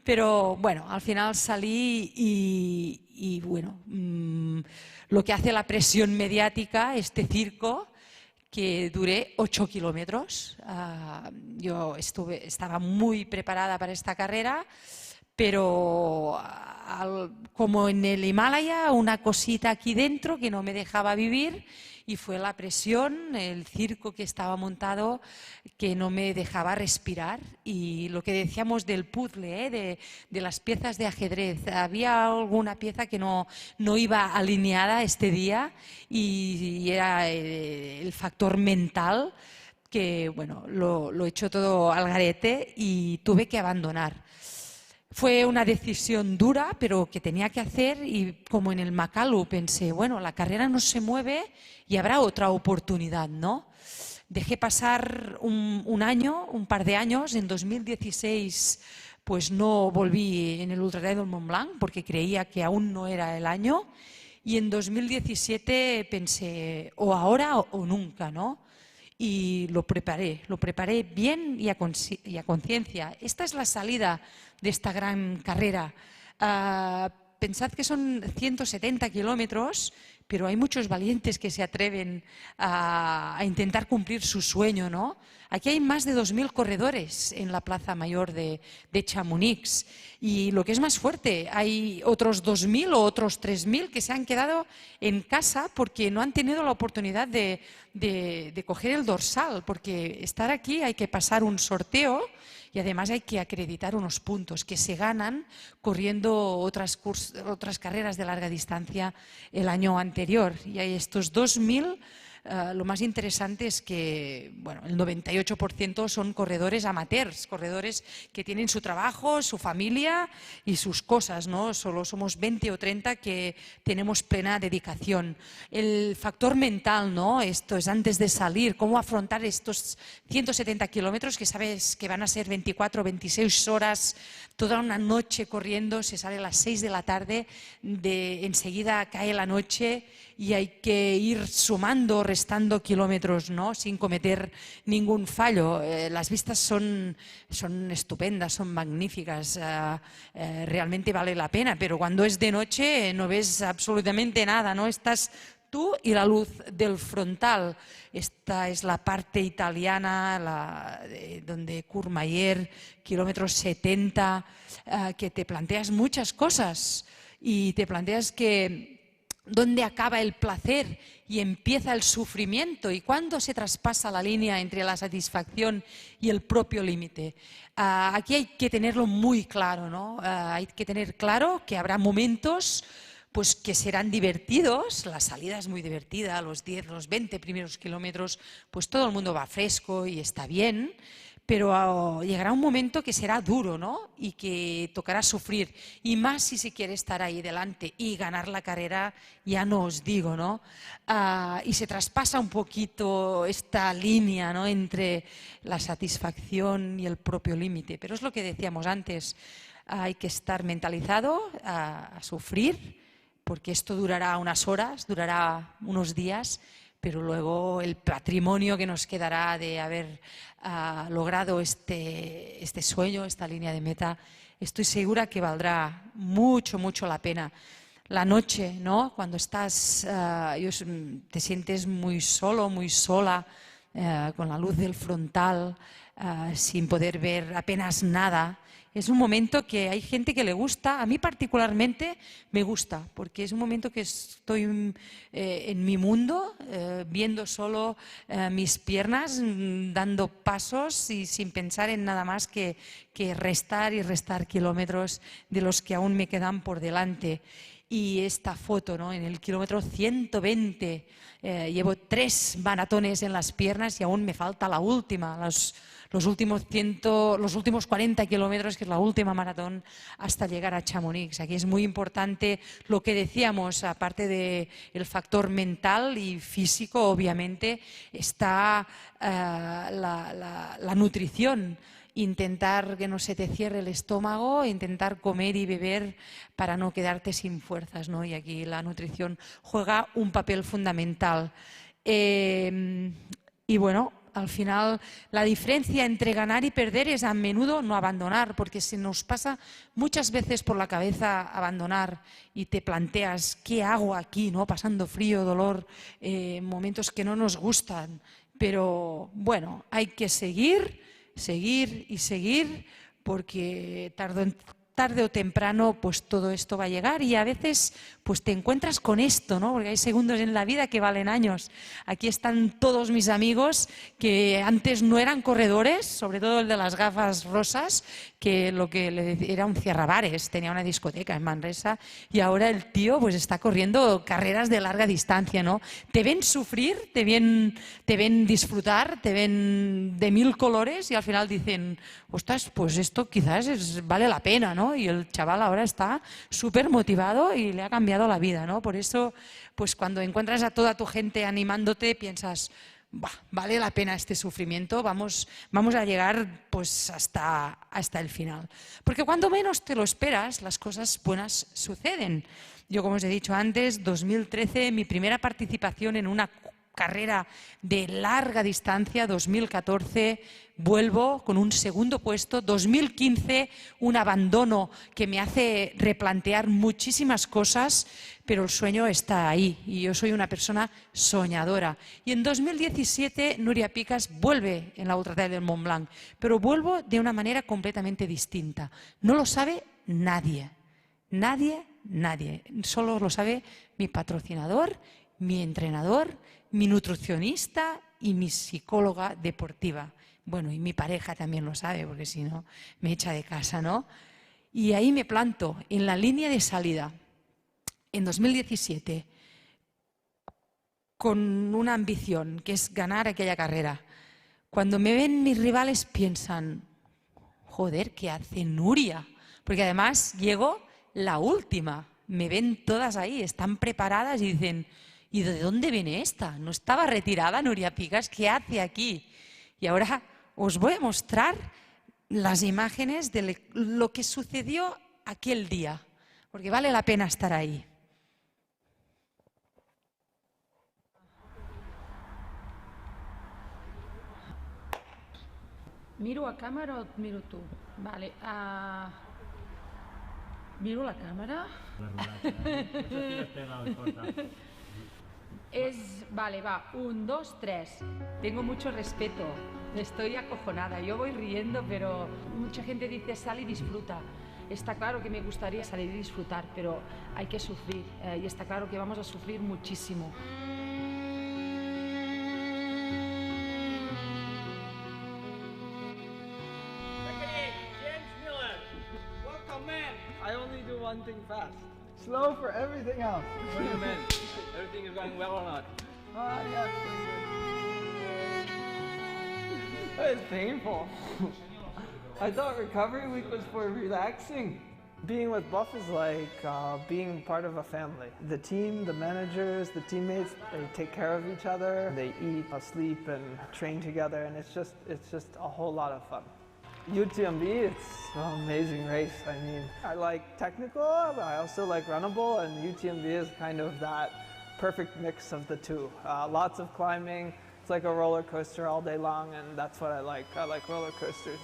Pero bueno, al final salí y bueno, lo que hace la presión mediática, este circo, que duré 8 kilómetros. Yo estaba muy preparada para esta carrera, pero como en el Himalaya, una cosita aquí dentro que no me dejaba vivir, y fue la presión, el circo que estaba montado, que no me dejaba respirar. Y lo que decíamos del puzzle, de las piezas de ajedrez, había alguna pieza que no iba alineada este día, y era el factor mental, que bueno, lo he hecho todo al garete y tuve que abandonar. Fue una decisión dura, pero que tenía que hacer, y como en el Makalu pensé, bueno, la carrera no se mueve y habrá otra oportunidad, ¿no? Dejé pasar un año, un par de años. En 2016 pues no volví en el Ultra del Mont Blanc porque creía que aún no era el año, y en 2017 pensé o ahora o nunca, ¿no? Y lo preparé bien y a conciencia. Esta es la salida de esta gran carrera. Pensad que son 170 kilómetros, pero hay muchos valientes que se atreven a intentar cumplir su sueño, ¿no? Aquí hay más de 2.000 corredores en la Plaza Mayor de Chamonix, y lo que es más fuerte, hay otros 2.000 o otros 3.000 que se han quedado en casa porque no han tenido la oportunidad de coger el dorsal, porque estar aquí hay que pasar un sorteo y además hay que acreditar unos puntos que se ganan corriendo otras carreras de larga distancia el año anterior. Y hay estos 2.000. Lo más interesante es que bueno, el 98% son corredores amateurs, corredores que tienen su trabajo, su familia y sus cosas, ¿no? Solo somos 20 o 30 que tenemos plena dedicación. El factor mental, ¿no? Esto es antes de salir, cómo afrontar estos 170 kilómetros que sabes que van a ser 24 o 26 horas, toda una noche corriendo. Se sale a las 6 de la tarde, enseguida cae la noche y hay que ir sumando, restando kilómetros, ¿no? Sin cometer ningún fallo. Las vistas son estupendas, son magníficas, realmente vale la pena, pero cuando es de noche no ves absolutamente nada, ¿no? Estás tú y la luz del frontal. Esta es la parte italiana, donde Courmayeur, kilómetros 70, que te planteas muchas cosas y te planteas que dónde acaba el placer y empieza el sufrimiento, y cuándo se traspasa la línea entre la satisfacción y el propio límite. Aquí hay que tenerlo muy claro, ¿no? Hay que tener claro que habrá momentos pues que serán divertidos. La salida es muy divertida, los 10, los 20 primeros kilómetros, pues todo el mundo va fresco y está bien, pero llegará un momento que será duro, ¿no? Y que tocará sufrir, y más si se quiere estar ahí delante y ganar la carrera, ya no os digo, ¿no? Y se traspasa un poquito esta línea, ¿no? Entre la satisfacción y el propio límite, pero es lo que decíamos antes, hay que estar mentalizado a sufrir, porque esto durará unas horas, durará unos días, pero luego el patrimonio que nos quedará de haber logrado este sueño, esta línea de meta, estoy segura que valdrá mucho, mucho la pena. La noche, ¿no? Cuando estás, te sientes muy solo, muy sola, con la luz del frontal, sin poder ver apenas nada. Es un momento que hay gente que le gusta, a mí particularmente me gusta, porque es un momento que estoy en mi mundo, viendo solo mis piernas, dando pasos y sin pensar en nada más que restar y restar kilómetros de los que aún me quedan por delante. Y esta foto, ¿no? En el kilómetro 120, llevo 3 maratones en las piernas y aún me falta la última, los últimos 40 kilómetros, que es la última maratón hasta llegar a Chamonix. Aquí es muy importante lo que decíamos, aparte del factor mental y físico, obviamente, está la nutrición. Intentar que no se te cierre el estómago, intentar comer y beber para no quedarte sin fuerzas, ¿no? Y aquí la nutrición juega un papel fundamental. Y bueno, al final la diferencia entre ganar y perder es a menudo no abandonar, porque se nos pasa muchas veces por la cabeza abandonar y te planteas ¿qué hago aquí? ¿No? Pasando frío, dolor, momentos que no nos gustan, pero bueno, hay que seguir y seguir, porque tarde o temprano pues todo esto va a llegar y a veces pues te encuentras con esto, ¿no? Porque hay segundos en la vida que valen años. Aquí están todos mis amigos que antes no eran corredores, sobre todo el de las gafas rosas, que lo que era un cierrabares, tenía una discoteca en Manresa y ahora el tío pues está corriendo carreras de larga distancia, ¿no? Te ven sufrir, te ven disfrutar, te ven de mil colores y al final dicen, ostras, pues esto quizás vale la pena, ¿no? Y el chaval ahora está súper motivado y le ha cambiado la vida, ¿no? Por eso, pues cuando encuentras a toda tu gente animándote, piensas, vale la pena este sufrimiento, vamos a llegar pues hasta el final. Porque cuando menos te lo esperas, las cosas buenas suceden. Yo, como os he dicho antes, 2013, mi primera participación en una carrera de larga distancia, 2014 vuelvo con un segundo puesto, 2015 un abandono que me hace replantear muchísimas cosas, pero el sueño está ahí y yo soy una persona soñadora. Y en 2017 Núria Picas vuelve en la Ultra Trail del Mont Blanc, pero vuelvo de una manera completamente distinta. No lo sabe nadie, nadie, solo lo sabe mi patrocinador, mi entrenador, mi nutricionista y mi psicóloga deportiva. Bueno, y mi pareja también lo sabe, porque si no me echa de casa, ¿no? Y ahí me planto, en la línea de salida, en 2017, con una ambición, que es ganar aquella carrera. Cuando me ven mis rivales piensan, joder, ¿qué hace Núria? Porque además llego la última, me ven todas ahí, están preparadas y dicen, ¿y de dónde viene esta? ¿No estaba retirada Núria Picas? ¿Qué hace aquí? Y ahora os voy a mostrar las imágenes de lo que sucedió aquel día, porque vale la pena estar ahí. ¿Miro a cámara o miro tú? Vale. ¿Miro la cámara? Vale, va, 1, 2, 3. Tengo mucho respeto, estoy acojonada. Yo voy riendo, pero mucha gente dice sal y disfruta. Está claro que me gustaría salir y disfrutar, pero hay que sufrir y está claro que vamos a sufrir muchísimo. I only do one thing fast. Slow for everything else. What do you mean? Everything is going well or not? Yeah, it's good. It's painful. I thought recovery week was for relaxing. Being with Buff is like being part of a family. The team, the managers, the teammates, they take care of each other. They eat, sleep, and train together, and it's just a whole lot of fun. UTMB, it's an amazing race. I mean, I like technical, but I also like runnable, and UTMB is kind of that perfect mix of the two. Lots of climbing. It's like a roller coaster all day long, and that's what I like. I like roller coasters.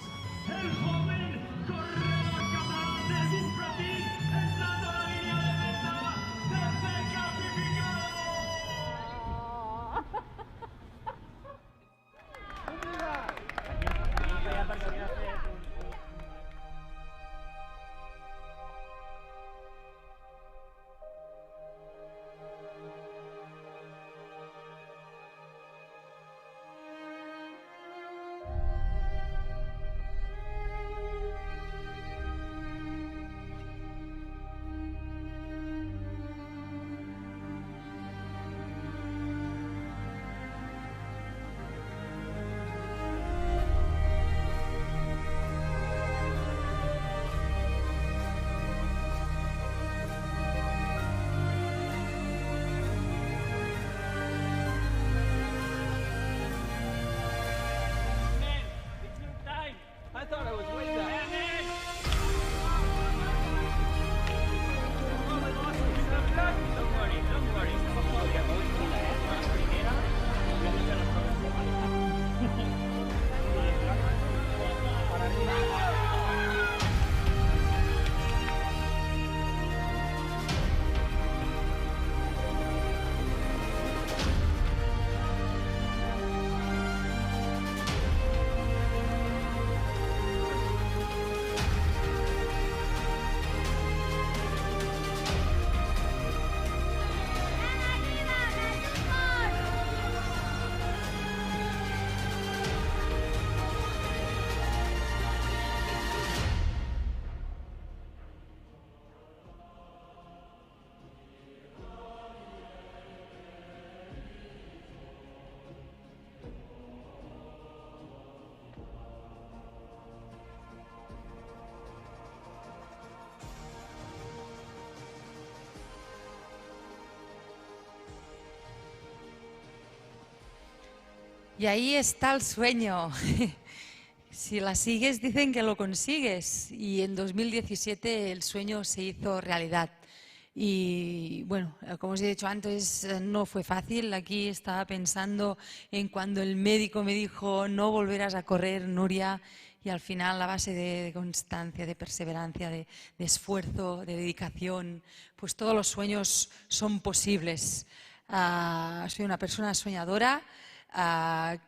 Y ahí está el sueño. Si la sigues, dicen que lo consigues. Y en 2017 el sueño se hizo realidad. Y bueno, como os he dicho antes, no fue fácil. Aquí estaba pensando en cuando el médico me dijo no volverás a correr, Nuria. Y al final, a base de constancia, de perseverancia, de esfuerzo, de dedicación, pues todos los sueños son posibles. Soy una persona soñadora,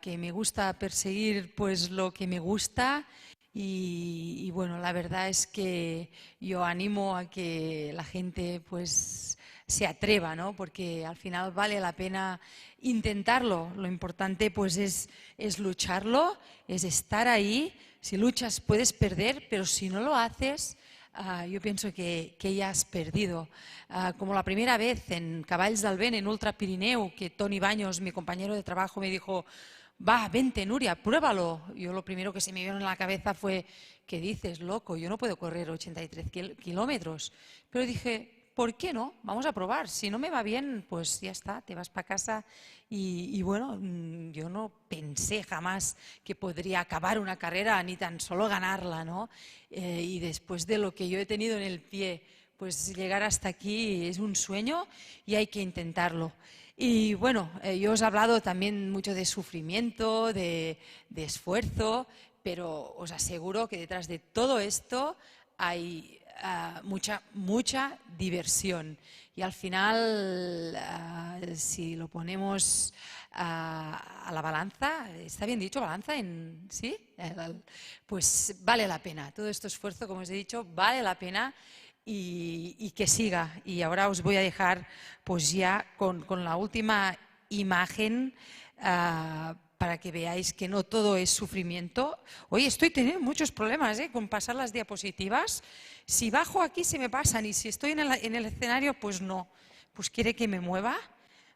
que me gusta perseguir pues lo que me gusta y bueno, la verdad es que yo animo a que la gente pues se atreva, ¿no? Porque al final vale la pena intentarlo. Lo importante pues es lucharlo, es estar ahí. Si luchas puedes perder, pero si no lo haces, yo pienso que ya has perdido. Como la primera vez en Cavalls del Vent, en Ultra Pirineu, que Toni Baños, mi compañero de trabajo, me dijo, va, vente Nuria, pruébalo. Yo lo primero que se me vino en la cabeza fue, ¿qué dices, loco? Yo no puedo correr 83 kilómetros. Pero dije, ¿por qué no? Vamos a probar. Si no me va bien, pues ya está, te vas para casa. Y bueno, yo no pensé jamás que podría acabar una carrera, ni tan solo ganarla, ¿no? Y después de lo que yo he tenido en el pie, pues llegar hasta aquí es un sueño y hay que intentarlo. Y bueno, yo os he hablado también mucho de sufrimiento, de esfuerzo, pero os aseguro que detrás de todo esto hay mucha diversión. Y al final, si lo ponemos a la balanza, ¿está bien dicho balanza? ¿Sí? Pues vale la pena. Todo este esfuerzo, como os he dicho, vale la pena y que siga. Y ahora os voy a dejar pues ya con la última imagen para que veáis que no todo es sufrimiento. Hoy estoy teniendo muchos problemas con pasar las diapositivas. Si bajo aquí se me pasan y si estoy en el escenario, pues no. Pues quiere que me mueva.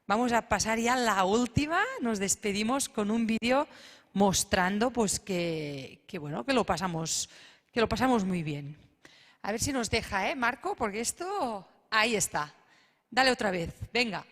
Vamos a pasar ya a la última. Nos despedimos con un vídeo mostrando pues que lo pasamos muy bien. A ver si nos deja, Marco, porque esto... Ahí está. Dale otra vez. Venga.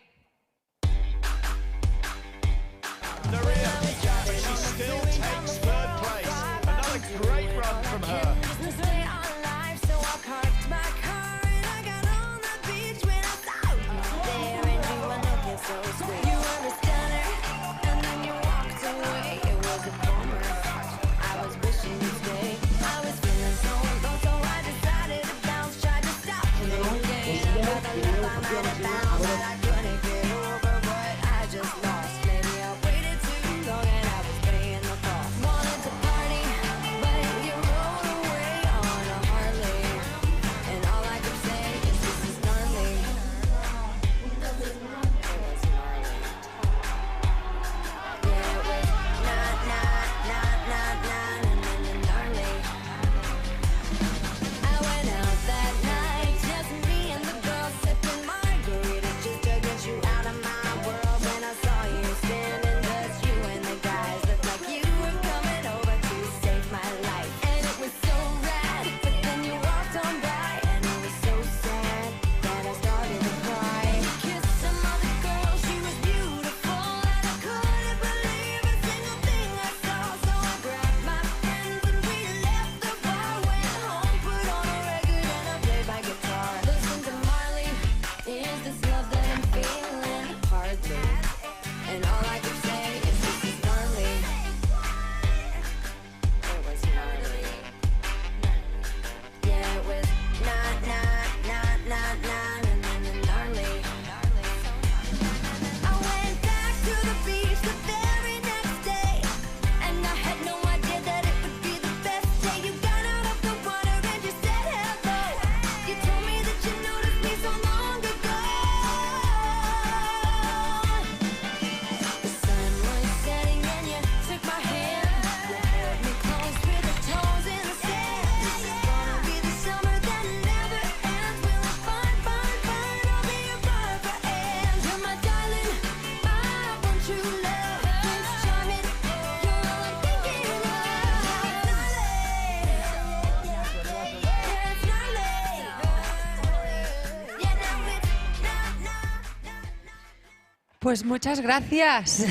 Pues muchas gracias.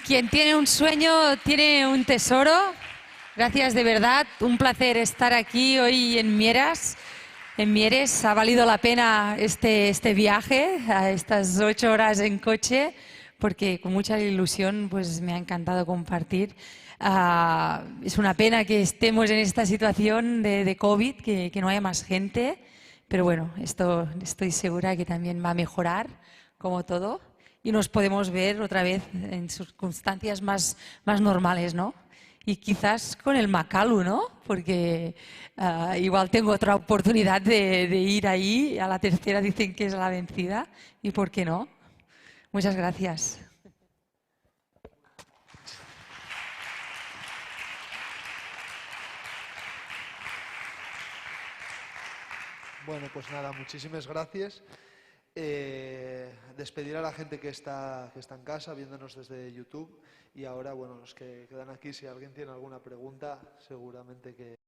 Quien tiene un sueño tiene un tesoro. Gracias de verdad, un placer estar aquí hoy en Mieres. En Mieres ha valido la pena este viaje, a estas 8 horas en coche, porque con mucha ilusión pues me ha encantado compartir. Es una pena que estemos en esta situación de COVID, que no haya más gente, pero bueno, esto estoy segura que también va a mejorar, como todo, y nos podemos ver otra vez en circunstancias más normales, ¿no? Y quizás con el Makalu, ¿no? Porque igual tengo otra oportunidad de ir ahí, a la tercera dicen que es la vencida, y ¿por qué no? Muchas gracias. Bueno, pues nada, muchísimas gracias. Despedir a la gente que está en casa viéndonos desde YouTube, y ahora, bueno, los que quedan aquí, si alguien tiene alguna pregunta, seguramente que